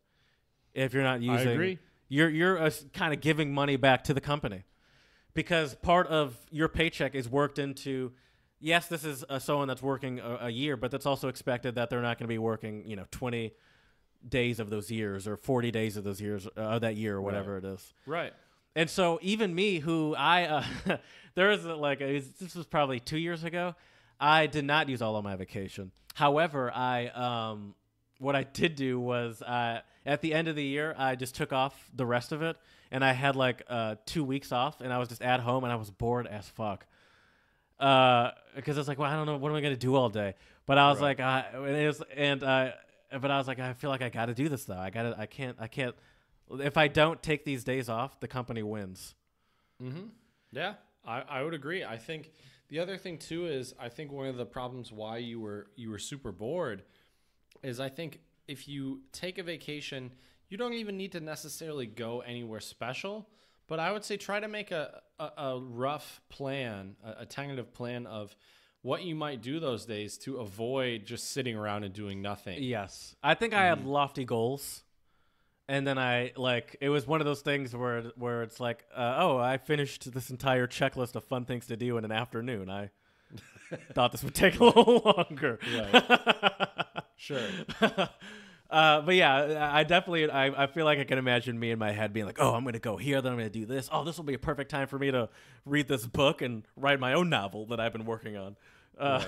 if you're not using. I agree. You're kind of giving money back to the company because part of your paycheck is worked into. Yes, this is someone that's working a year, but that's also expected that they're not going to be working, 20 days of those years or 40 days of those years, that year or whatever it is. Right. And so even me, who this was probably 2 years ago, I did not use all of my vacation. However, what I did do was at the end of the year, I just took off the rest of it, and I had like 2 weeks off, and I was just at home, and I was bored as fuck. Because it's like, well, I don't know, what am I gonna do all day? But I was like, but I was like, I feel like I got to do this though. I can't. If I don't take these days off, the company wins. Mm-hmm. Yeah, I would agree. I think the other thing too is I think one of the problems why you were super bored is I think if you take a vacation, you don't even need to necessarily go anywhere special. But I would say try to make a rough plan, a tentative plan of what you might do those days to avoid just sitting around and doing nothing. Yes. I think I had lofty goals. And then it was one of those things where it's like, I finished this entire checklist of fun things to do in an afternoon. I thought this would take a little longer. Right. Sure. But yeah, I definitely, I feel like I can imagine me in my head being like, oh, I'm going to go here, then I'm going to do this. Oh, this will be a perfect time for me to read this book and write my own novel that I've been working on. Right.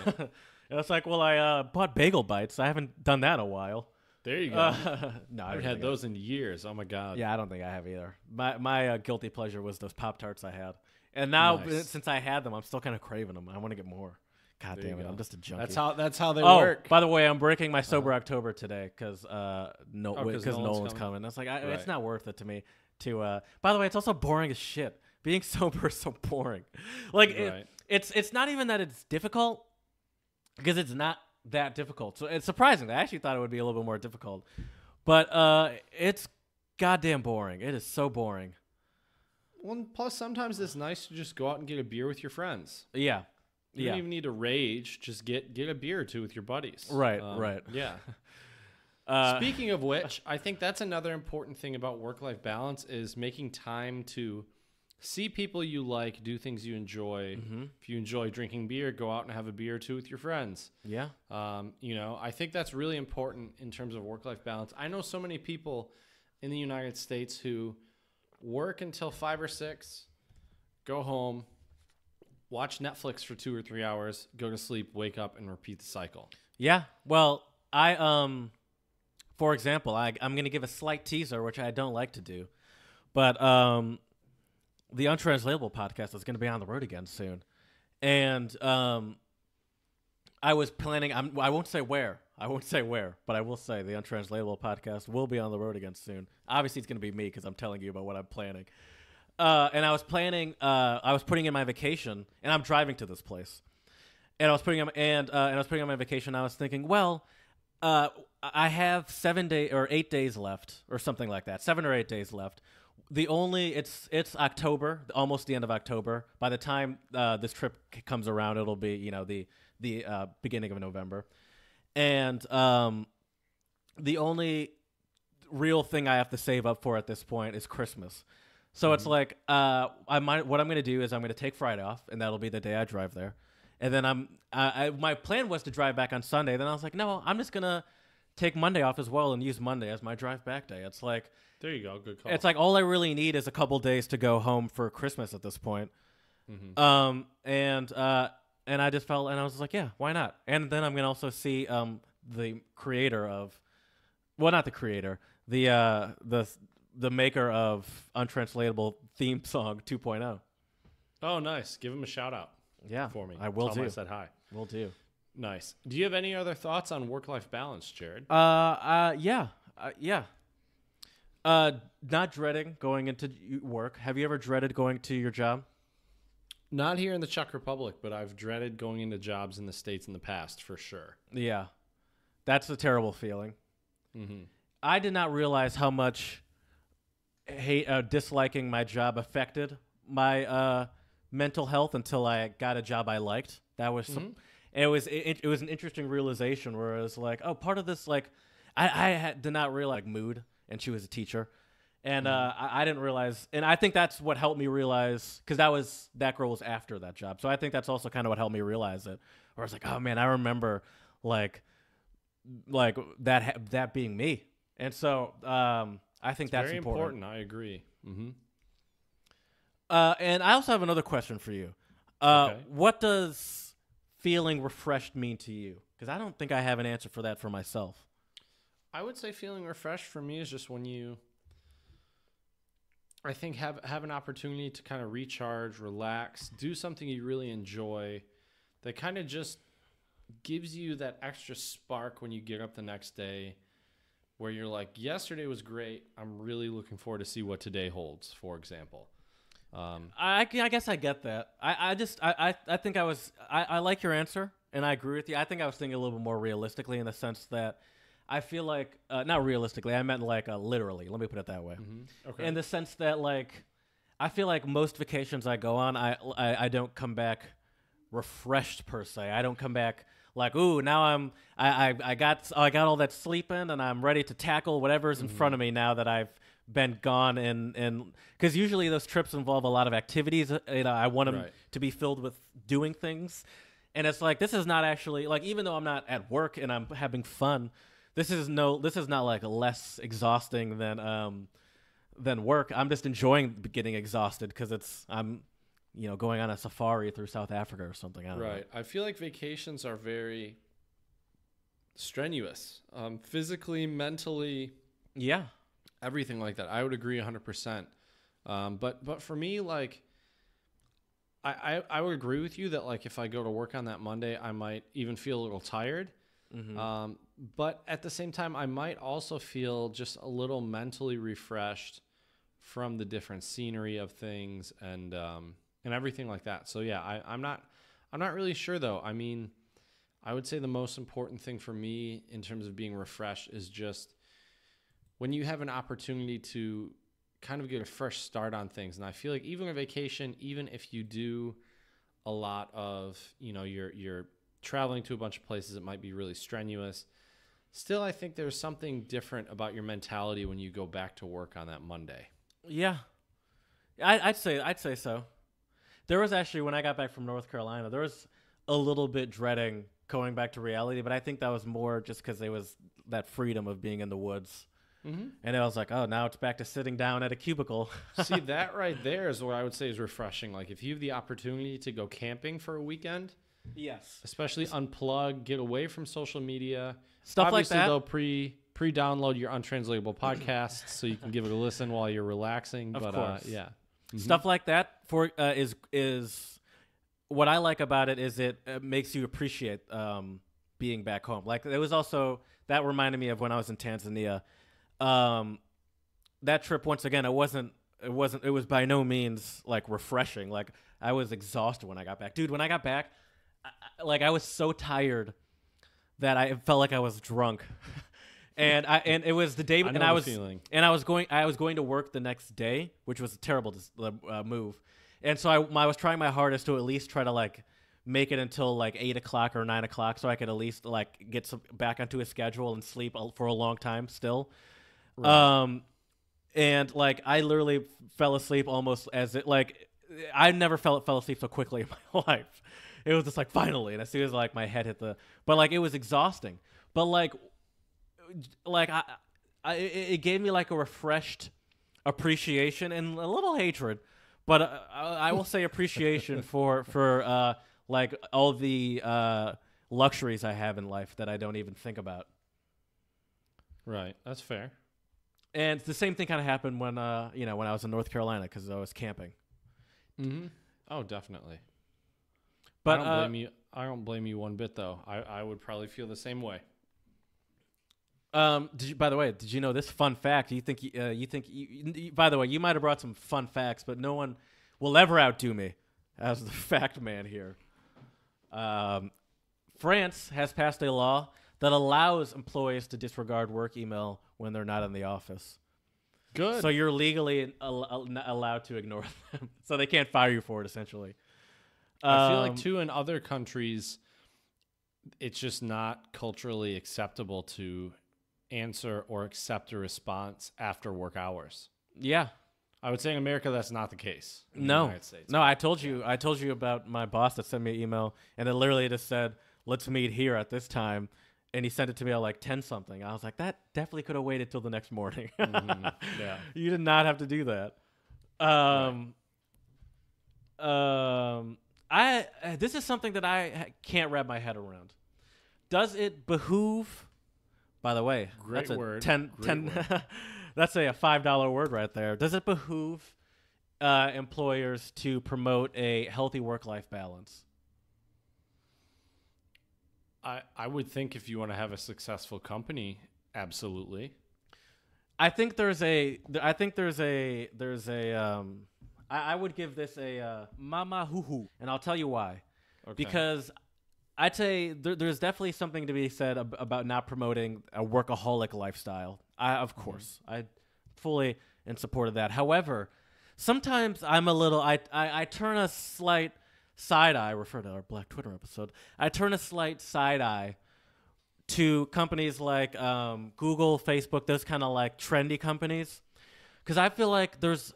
And it's like, well, I bought Bagel Bites. I haven't done that in a while. There you go. No, I haven't had those in years. Oh my God. Yeah, I don't think I have either. My guilty pleasure was those Pop-Tarts I had. And now, since I had them, I'm still kind of craving them. I want to get more. God damn it, I'm just a junkie. That's how they work. By the way, I'm breaking my Sober October today because Nolan's coming. It's like it's not worth it to me. By the way, it's also boring as shit. Being sober is so boring. Like it's not even that it's difficult because it's not that difficult. So it's surprising. I actually thought it would be a little bit more difficult, but it's goddamn boring. It is so boring. Well, plus sometimes it's nice to just go out and get a beer with your friends. Yeah. You don't even need to rage. Just get a beer or two with your buddies. Right, right. Yeah. Speaking of which, I think that's another important thing about work-life balance is making time to see people you like, do things you enjoy. Mm-hmm. If you enjoy drinking beer, go out and have a beer or two with your friends. Yeah. I think that's really important in terms of work-life balance. I know so many people in the United States who work until 5 or 6, go home, watch Netflix for 2 or 3 hours, go to sleep, wake up, and repeat the cycle. Yeah. Well, for example, I'm going to give a slight teaser, which I don't like to do, but the Untranslatable podcast is going to be on the road again soon, and I was planning. I won't say where, but I will say the Untranslatable podcast will be on the road again soon. Obviously, it's going to be me because I'm telling you about what I'm planning. And I was planning. I was putting in my vacation, and I'm driving to this place. And I was putting on my vacation. I was thinking, well, I have 8 days left, or something like that. 7 or 8 days left. It's October, almost the end of October. By the time this trip comes around, it'll be the beginning of November, and the only real thing I have to save up for at this point is Christmas. So it's like what I'm going to do is I'm going to take Friday off, and that'll be the day I drive there. And then my plan was to drive back on Sunday. Then I was like, no, I'm just going to take Monday off as well and use Monday as my drive back day. It's like, there you go. Good call. it's like all I really need is a couple days to go home for Christmas at this point. And I just felt, and I was like, yeah, why not? And then I'm going to also see the creator of, well, not the creator, the maker of Untranslatable theme song 2.0. Oh, nice. Give him a shout out. Yeah, for me. I will Tell him do. I said hi. Will do. Nice. Do you have any other thoughts on work-life balance, Jared? Yeah. Not dreading going into work. Have you ever dreaded going to your job? Not here in the Czech Republic, but I've dreaded going into jobs in the States in the past, for sure. Yeah. That's a terrible feeling. I did not realize how much disliking my job affected my mental health until I got a job I liked. That was it was an interesting realization where it was like, oh, part of this, like, did not realize, like, mood, and she was a teacher, and I didn't realize, and I think that's what helped me realize, because that girl was after that job, so I think that's also kind of what helped me realize it, where I was like, oh man, I remember like that being me, and so I think that's very important. I agree. And I also have another question for you. Okay. What does feeling refreshed mean to you? Because I don't think I have an answer for that for myself. I would say feeling refreshed for me is just when you, I think, have an opportunity to kind of recharge, relax, do something you really enjoy that kind of just gives you that extra spark when you get up the next day where you're like, yesterday was great. I'm really looking forward to see what today holds, for example. I guess I get that. I think I like your answer, and I agree with you. I think I was thinking a little bit more realistically in the sense that I feel like, not realistically, I meant like literally. Let me put it that way. Okay. In the sense that, like, I feel like most vacations I go on, I don't come back refreshed per se. I don't come back like, ooh, now I got all that sleep in, and I'm ready to tackle whatever's in front of me now that I've been gone, and because usually those trips involve a lot of activities. I want them to be filled with doing things, and it's like, this is not actually, like, even though I'm not at work and I'm having fun, this is not like less exhausting than work. I'm just enjoying getting exhausted because I'm going on a safari through South Africa or something. I don't know. I feel like vacations are very strenuous, physically, mentally. Yeah. Everything like that. I would agree 100%. But for me, like, I would agree with you that, like, if I go to work on that Monday, I might even feel a little tired. But at the same time, I might also feel just a little mentally refreshed from the different scenery of things and everything like that. So yeah, I'm not really sure though. I mean, I would say the most important thing for me in terms of being refreshed is just when you have an opportunity to kind of get a fresh start on things. And I feel like even a vacation, even if you do a lot of, you're traveling to a bunch of places, it might be really strenuous. Still, I think there's something different about your mentality when you go back to work on that Monday. Yeah, I'd say so. There was actually, when I got back from North Carolina, there was a little bit dreading going back to reality, but I think that was more just because it was that freedom of being in the woods. And I was like, oh, now it's back to sitting down at a cubicle. See, that right there is what I would say is refreshing. Like, if you have the opportunity to go camping for a weekend, yes, especially unplug, get away from social media. Stuff Obviously, like that. Though, pre-download your Untranslatable podcast so you can give it a listen while you're relaxing. Of course. Yeah. Stuff like that is what I like about it is it makes you appreciate being back home. Like, it was also, that reminded me of when I was in Tanzania. That trip, once again, it it was by no means like refreshing. Like I was exhausted when I got back. Dude, when I got back, I was so tired that I felt like I was drunk. And it was the day, and I was going to work the next day, which was a terrible move. And so I was trying my hardest to at least try to like make it until like 8 o'clock or 9 o'clock, so I could at least like get back onto a schedule and sleep for a long time still. Right. And like I literally fell asleep almost I never fell asleep so quickly in my life. It was just like finally, and as soon as like my head hit but like it was exhausting. But like it gave me like a refreshed appreciation and a little hatred, but I will say appreciation for like all the luxuries I have in life that I don't even think about. Right, that's fair. And the same thing kind of happened when when I was in North Carolina because I was camping. Mm-hmm. Oh, definitely. But I don't blame you one bit though. I would probably feel the same way. By the way, did you know this fun fact? By the way, you might have brought some fun facts, but no one will ever outdo me as the fact man here. France has passed a law that allows employees to disregard work email when they're not in the office. Good. So you're legally allowed to ignore them. So they can't fire you for it, essentially. I feel like, too, in other countries, it's just not culturally acceptable to answer or accept a response after work hours. Yeah. I would say in America that's not the case. In the United States. No, I told you about my boss that sent me an email, and it literally just said, "Let's meet here at this time." And he sent it to me at like 10-something. I was like, that definitely could have waited till the next morning. Mm-hmm. Yeah. You did not have to do that. This is something that I can't wrap my head around. Does it behoove? By the way, great that's word. Word. That's a $5 word right there. Does it behoove employers to promote a healthy work-life balance? I would think if you want to have a successful company, absolutely. I would give this a mama hoo-hoo, and I'll tell you why. Okay. Because I'd say there's definitely something to be said about not promoting a workaholic lifestyle. Of course, I fully in support of that. However, sometimes I'm a little. I turn a slight side eye. Refer to our Black Twitter episode. I turn a slight side eye to companies like Google, Facebook, those kind of like trendy companies, because I feel like there's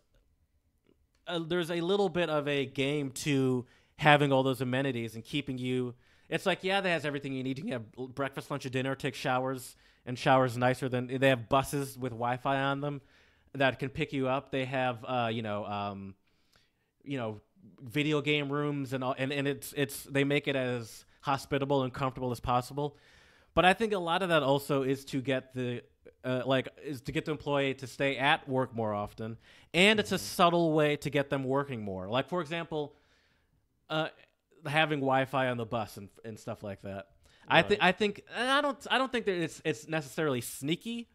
a little bit of a game to having all those amenities and keeping you. It's like, yeah, that has everything you need. You can have breakfast, lunch, and dinner, take showers, and showers nicer than they have buses with Wi-Fi on them that can pick you up. They have, video game rooms and all, and it's they make it as hospitable and comfortable as possible. But I think a lot of that also is to get the employee to stay at work more often, and it's a subtle way to get them working more. Like, for example, having Wi-Fi on the bus and stuff like that. Right. I don't think that it's necessarily sneaky.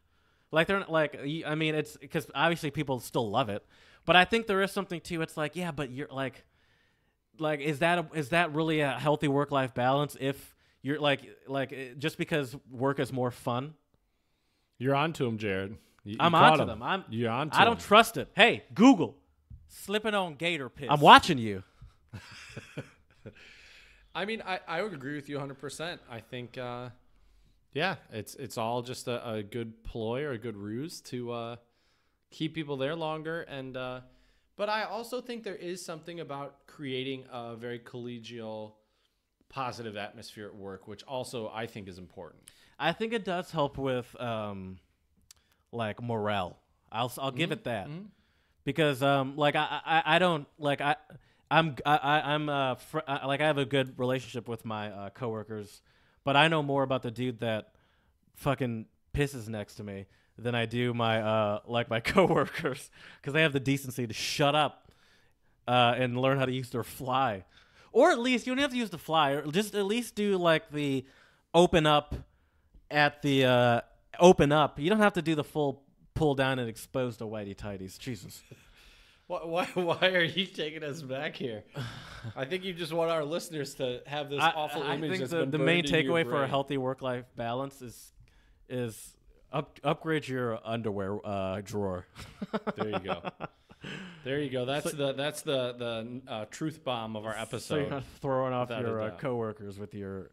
Like they're like, I mean, it's because obviously people still love it, but I think there is something to it's like, yeah, but you're like is that really a healthy work-life balance if you're like just because work is more fun? You're onto them, Jared. I'm onto them. You're onto I don't trust it. Hey, Google, slipping on gator piss. I'm watching you. I mean, I would agree with you 100%. I think, it's all just a good ploy or a good ruse to keep people there longer. And but I also think there is something about creating a very collegial, positive atmosphere at work, which also I think is important. I think it does help with morale. I'll give it that, because I don't like I have a good relationship with my coworkers, but I know more about the dude that fucking pisses next to me than I do my my coworkers, because they have the decency to shut up and learn how to use their fly, or at least you don't have to use the fly, or just at least do like the open up at the open up. You don't have to do the full pull down and expose the whitey tighties. Jesus. Why are you taking us back here? I think you just want our listeners to have this awful image. I think that's the been main burned in your takeaway for a brain. healthy work-life balance is upgrade your underwear drawer. There you go. There you go. That's the truth bomb of our So episode. you're not throwing off without a your doubt. coworkers with your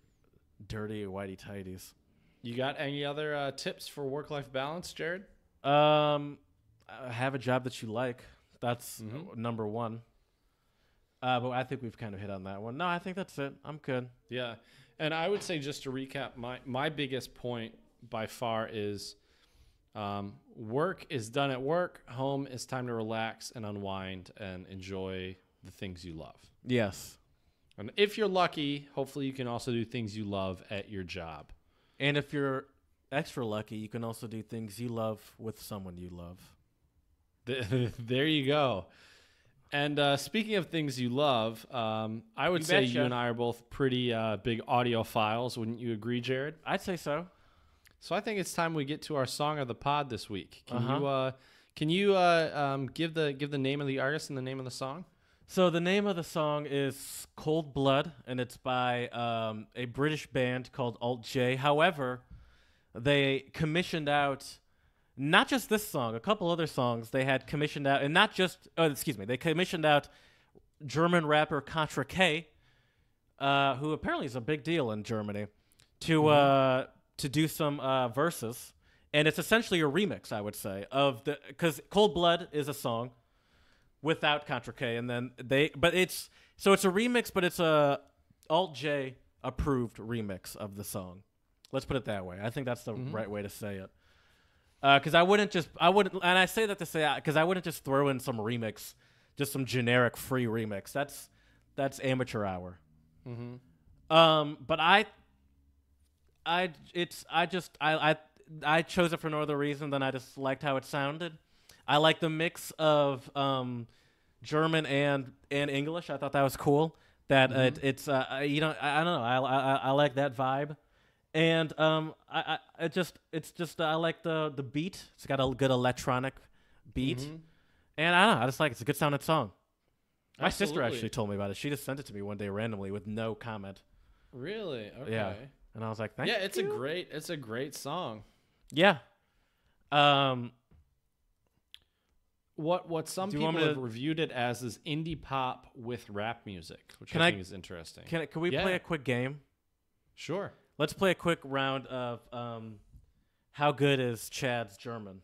dirty whitey tighties. You got any other tips for work-life balance, Jared? Have a job that you like. That's number one. But I think we've kind of hit on that one. No, I think that's it. I'm good. Yeah. And I would say, just to recap, my biggest point by far is work is done at work. Home is time to relax and unwind and enjoy the things you love. Yes. And if you're lucky, hopefully you can also do things you love at your job. And if you're extra lucky, you can also do things you love with someone you love. There you go. And speaking of things you love, I would say you and I are both pretty big audiophiles. Wouldn't you agree, Jared? I'd say so. So I think it's time we get to our song of the pod this week. Can you give the name of the artist and the name of the song? So the name of the song is Cold Blood, and it's by a British band called Alt J. However, they commissioned out not just this song, a couple other songs they had commissioned out, and not just, they commissioned out German rapper Contra K, who apparently is a big deal in Germany, to do some verses. And it's essentially a remix, I would say, because Cold Blood is a song without Contra K, and then it's a remix, but it's a Alt J approved remix of the song. Let's put it that way. I think that's the right way to say it. Because I wouldn't, and I say that to say, because I wouldn't just throw in some remix, just some generic free remix. That's amateur hour. But I chose it for no other reason than I just liked how it sounded. I like the mix of German and English. I thought that was cool. That it's I don't know. I like that vibe. And I like the beat. It's got a good electronic beat, and I don't know. I just like it's a good sounding song. My sister actually told me about it. She just sent it to me one day randomly with no comment. Really? Okay. Yeah, and I was like, "Thank you." Yeah, it's a great song. Yeah. What some people have reviewed it as is indie pop with rap music, which I think is interesting. Can we play a quick game? Sure. Let's play a quick round of how good is Chad's German.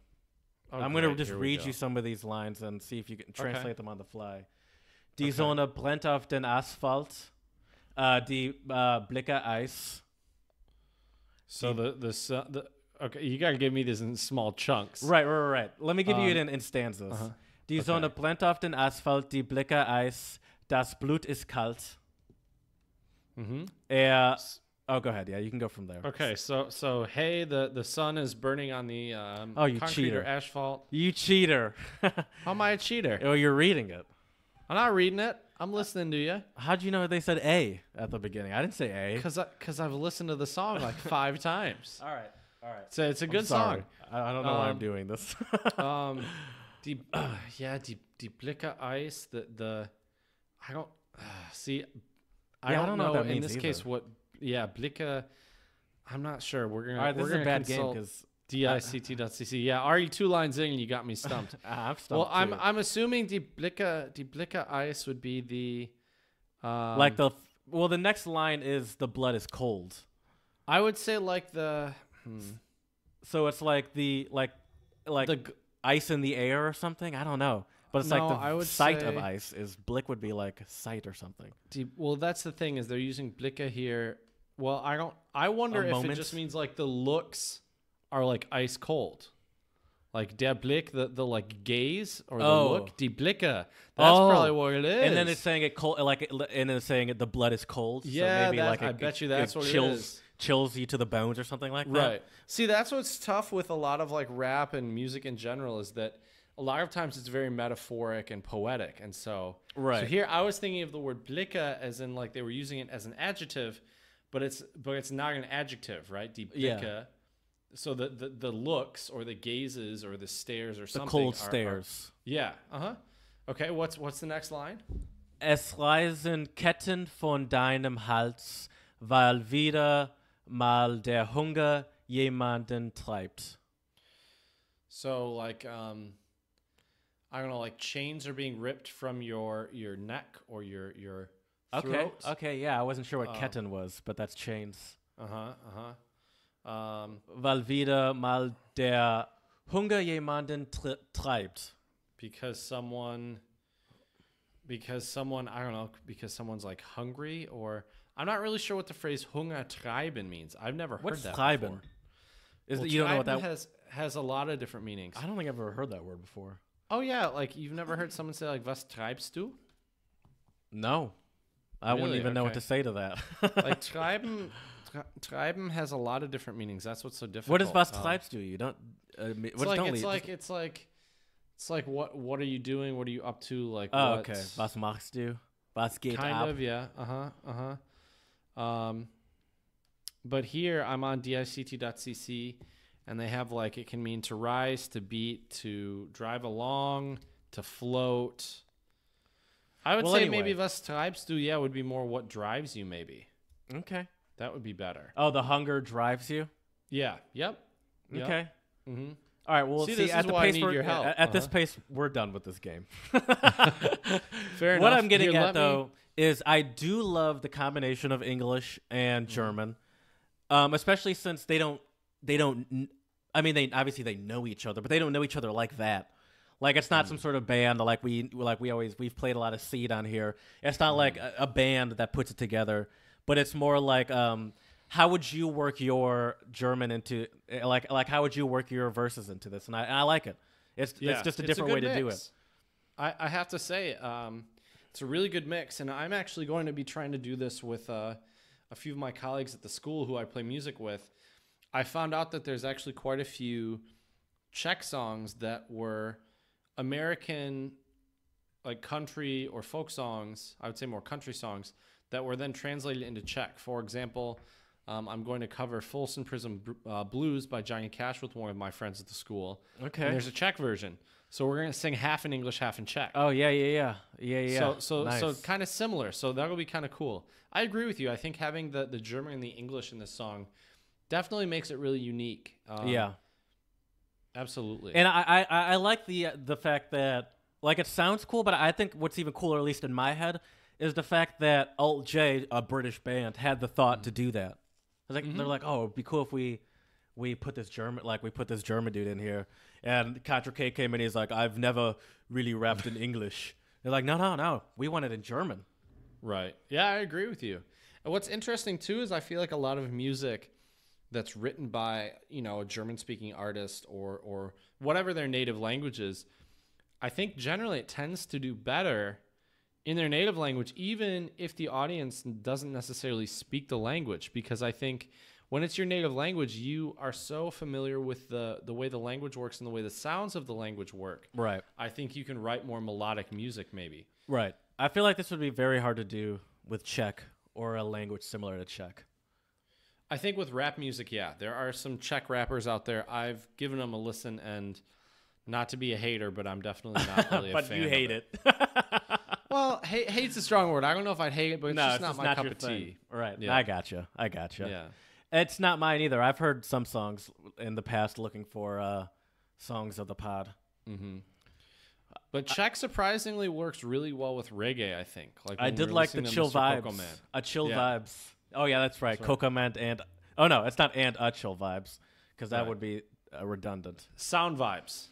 I'm going to just read you some of these lines and see if you can translate them on the fly. Die Sonne brennt auf den Asphalt. Die Blicke Eis. So okay, you got to give me this in small chunks. Right. Let me give you it in stanzas. Die Sonne brennt auf den Asphalt, die Blicke Eis. Das Blut ist kalt. Oh, go ahead. Yeah, you can go from there. Okay, so hey, the sun is burning on the you concrete cheater. or asphalt. You cheater. How am I a cheater? Oh, you're reading it. I'm not reading it. I'm listening to you. How'd you know they said A at the beginning? I didn't say A. Because I've listened to the song like 5 times. All right. So it's a good song. I don't know why I'm doing this. Die Blicke Eis. I don't see. I don't know what that in means this either. case what. Yeah, Blicke. I'm not sure. We're gonna. All right, this we're is a gonna bad game consult because dict.cc. Yeah, already 2 lines in, and you got me stumped. I'm stumped. Well, too. I'm assuming die Blicke Eis would be the. The next line is the blood is cold. I would say like the. So it's like the ice in the air or something. I don't know, but it's like the sight of ice is blick would be like sight or something. Well, that's the thing is they're using Blicke here. Well, I wonder if it just means like the looks are like ice cold. Like der Blick, the like gaze or the look, die Blicke. That's probably what it is. And then it's saying it cold, and then it's saying the blood is cold. Yeah, so maybe I bet you that's what it is. Chills you to the bones or something like that. Right. See, that's what's tough with a lot of like rap and music in general is that a lot of times it's very metaphoric and poetic, and so right. So here I was thinking of the word Blicke as in like they were using it as an adjective, but it's not an adjective, right? Die Blicke. Yeah. So the looks or the gazes or the stares or something. The cold stares. Yeah. Okay, what's the next line? Es reisen Ketten von deinem Hals, weil wieder mal der Hunger jemanden treibt. So like I don't know, like chains are being ripped from your neck or your throat. Okay, yeah, I wasn't sure what Ketten was, but that's chains. Weil wieder mal der Hunger jemanden treibt. Because someone I don't know, because someone's like hungry, or I'm not really sure what the phrase Hunger treiben means. I've never heard What's that treiben? before. You don't know what treiben that has a lot of different meanings. I don't think I've ever heard that word before. Oh yeah, like you've never heard someone say like "Was treibst du"? No. I wouldn't Really? even know what Okay. to say to that. Like treiben has a lot of different meanings. That's what's so difficult. What does was treibst du? You don't It's like what are you doing? What are you up to? Like Oh, what, okay. Was machst du? Was geht kind ab? of, yeah. But here I'm on dict.cc, and they have like it can mean to rise, to beat, to drive along, to float. I would say maybe was treibst du, yeah, would be more what drives you, maybe. Okay. That would be better. Oh, the hunger drives you? Yeah. Yep. Okay. Mm-hmm. All right, well, See, see this at is the why I pace need we're your help. at this pace, we're done with this game. Fair enough. What I'm getting Here, at though is I do love the combination of English and German, especially since they don't. I mean, they obviously they know each other, but they don't know each other like that. Like it's not some sort of band like we've played a lot of Seed on here. It's not like a band that puts it together, but it's more like how would you work your German into like how would you work your verses into this? And I like it. It's just a different way to do it. I have to say, it's a really good mix, and I'm actually going to be trying to do this with a few of my colleagues at the school who I play music with. I found out that there's actually quite a few Czech songs that were American, like country or folk songs. I would say more country songs that were then translated into Czech. For example, I'm going to cover Folsom Prison Blues by Johnny Cash with one of my friends at the school. Okay. And there's a Czech version. So we're going to sing half in English, half in Czech. Oh, yeah. So Nice. kind of similar. So that'll be kind of cool. I agree with you. I think having the German and the English in this song definitely makes it really unique. Yeah. Absolutely. And I like the fact that like it sounds cool, but I think what's even cooler, at least in my head, is the fact that Alt J, a British band, had the thought to do that. Like they're like, oh, it'd be cool if we put this German dude in here. And Contra K came in, he's like, I've never really rapped in English. They're like, no, we want it in German. Right. Yeah, I agree with you. And what's interesting too is I feel like a lot of music that's written by, a German-speaking artist or whatever their native language is, I think generally it tends to do better in their native language, even if the audience doesn't necessarily speak the language, because I think when it's your native language, you are so familiar with the way the language works and the way the sounds of the language work. Right. I think you can write more melodic music maybe. Right. I feel like this would be very hard to do with Czech or a language similar to Czech. I think with rap music, yeah, there are some Czech rappers out there. I've given them a listen, and not to be a hater, but I'm definitely not really a But fan you of hate it. it. Well, hate's a strong word. I don't know if I'd hate it, but it's just not my cup your of thing. tea. Right. Yeah. I gotcha. Yeah. It's not mine either. I've heard some songs in the past looking for songs of the pod. Mm-hmm. But Czech surprisingly works really well with reggae, I think. Like I when we did were like the listening to chill Mr. vibes. Cocoman. Chill Yeah. vibes. Oh, yeah, that's right. That's right. Cocoman and... Oh, no, it's not and a chill vibes, because that Right. would be redundant. Sound vibes.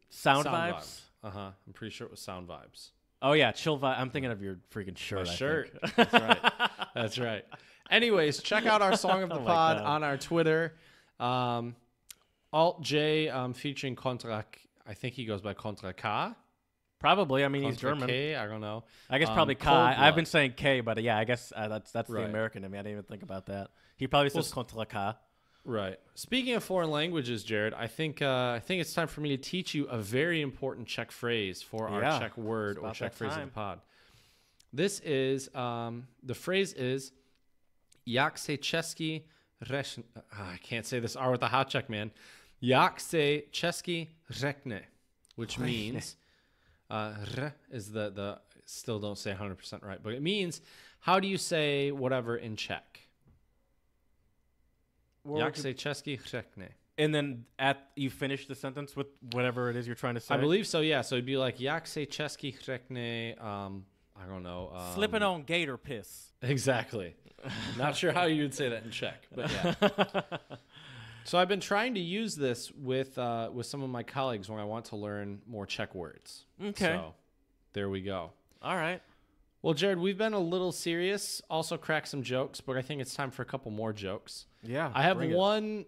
Sound vibes? Uh-huh. I'm pretty sure it was sound vibes. Oh, yeah, chill vibe. I'm thinking of your freaking shirt. My I shirt. think. That's right. That's right. Anyways, check out our song of the Oh my pod God. on our Twitter. Alt J featuring Contra. I think he goes by Contra K. Probably. I mean, he's Contra German. K. I don't know. I guess probably Cold Kai. I've Blood. been saying K, but yeah, I guess that's the Right. American in me. I didn't even think about that. He probably says Contra K. Right. Speaking of foreign languages, Jared, I think it's time for me to teach you a very important Czech phrase for our Yeah, Czech word it's or about Czech that phrase of time. the pod. This is the phrase is Jak se česky I can't say this R with a hot Czech, man. Jak se česky řekne, which means R is the still don't say 100% right, but it means how do you say whatever in Czech? Jak se česky řekne. And then you finish the sentence with whatever it is you're trying to say? I believe so, yeah. So it'd be like, jak se česky řekne, I don't know. Slipping on gator piss. Exactly. Not sure how you would say that in Czech, but yeah. So I've been trying to use this with some of my colleagues when I want to learn more Czech words. Okay. So there we go. All right. Well, Jared, we've been a little serious, also cracked some jokes, but I think it's time for a couple more jokes. Yeah. I have one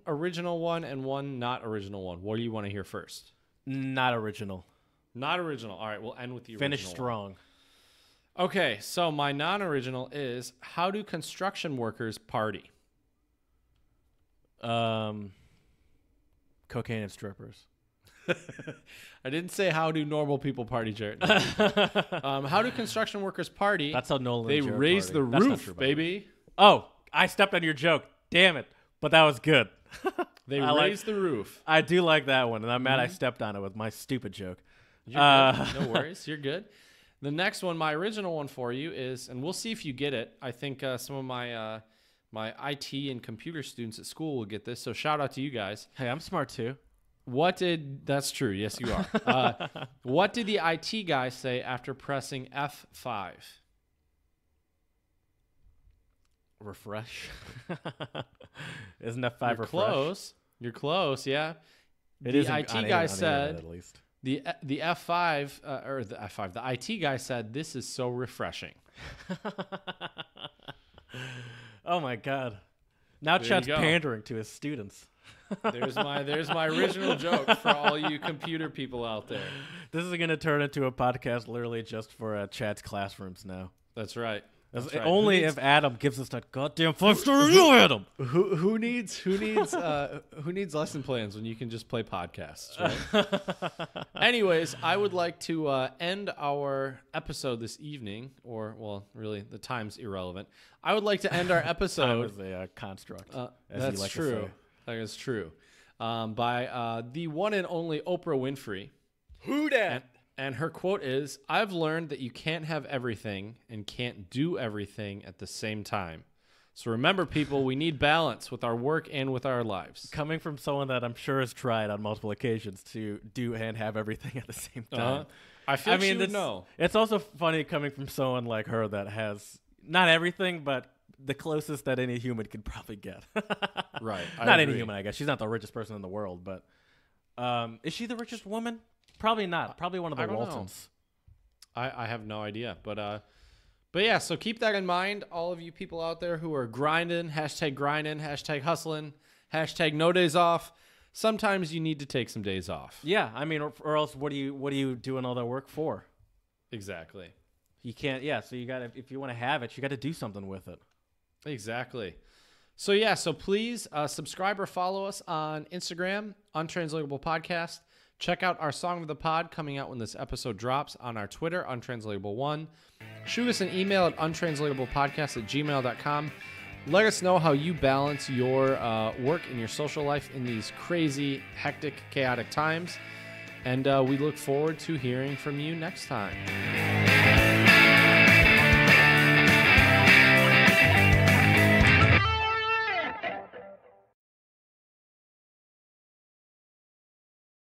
original one and one not original one. What do you want to hear first? Not original. Not original. All right, we'll end with the original. Finish strong. One. Okay, so my non-original is, how do construction workers party? Cocaine and strippers. I didn't say how do normal people party, Jared. How do construction workers party? That's how Nolan They and Jared raise party. the That's not roof, true, by the way. baby. Oh, I stepped on your joke. Damn it. But that was good. They raise the roof. I do like that one, and I'm mad I stepped on it with my stupid joke. You're good. No worries. You're good. The next one, my original one for you is, and we'll see if you get it. I think some of my IT and computer students at school will get this, so shout out to you guys. Hey, I'm smart too. That's true. Yes, you are. What did the IT guy say after pressing F5? Refresh. Isn't that five You're refresh? close. You're close, yeah. It the is IT on guy internet, said, at least. the F5, or the F5, the IT guy said, this is so refreshing. Oh, my God. Now There Chad's you go. pandering to his students. There's my original joke for all you computer people out there. This is going to turn into a podcast literally just for Chad's classrooms now. That's right. That's right. Only if Adam gives us that goddamn 5-star review, Adam. Who needs lesson plans when you can just play podcasts, right? Anyways, I would like to end our episode this evening, or well, really the time's irrelevant. I would like to end our episode. Time is a construct. That's like true. That is true. By the one and only Oprah Winfrey. Who dat? And her quote is, I've learned that you can't have everything and can't do everything at the same time. So remember, people, we need balance with our work and with our lives. Coming from someone that I'm sure has tried on multiple occasions to do and have everything at the same time. I feel she would know. It's also funny coming from someone like her that has not everything, but the closest that any human could probably get. Right. Not any human, I guess. She's not the richest person in the world, but is she the richest woman? Probably not. Probably one of the Waltons. I have no idea. But yeah, so keep that in mind, all of you people out there who are grinding, hashtag hustling, hashtag no days off. Sometimes you need to take some days off. Yeah, I mean, or else what are you doing all that work for? Exactly. You can't, yeah, so you got to, if you want to have it, you got to do something with it. Exactly. So yeah, so please subscribe or follow us on Instagram, Untranslatable Podcast. Check out our Song of the Pod coming out when this episode drops on our Twitter, Untranslatable1. Shoot us an email at untranslatablepodcast@gmail.com. Let us know how you balance your work and your social life in these crazy, hectic, chaotic times. And we look forward to hearing from you next time.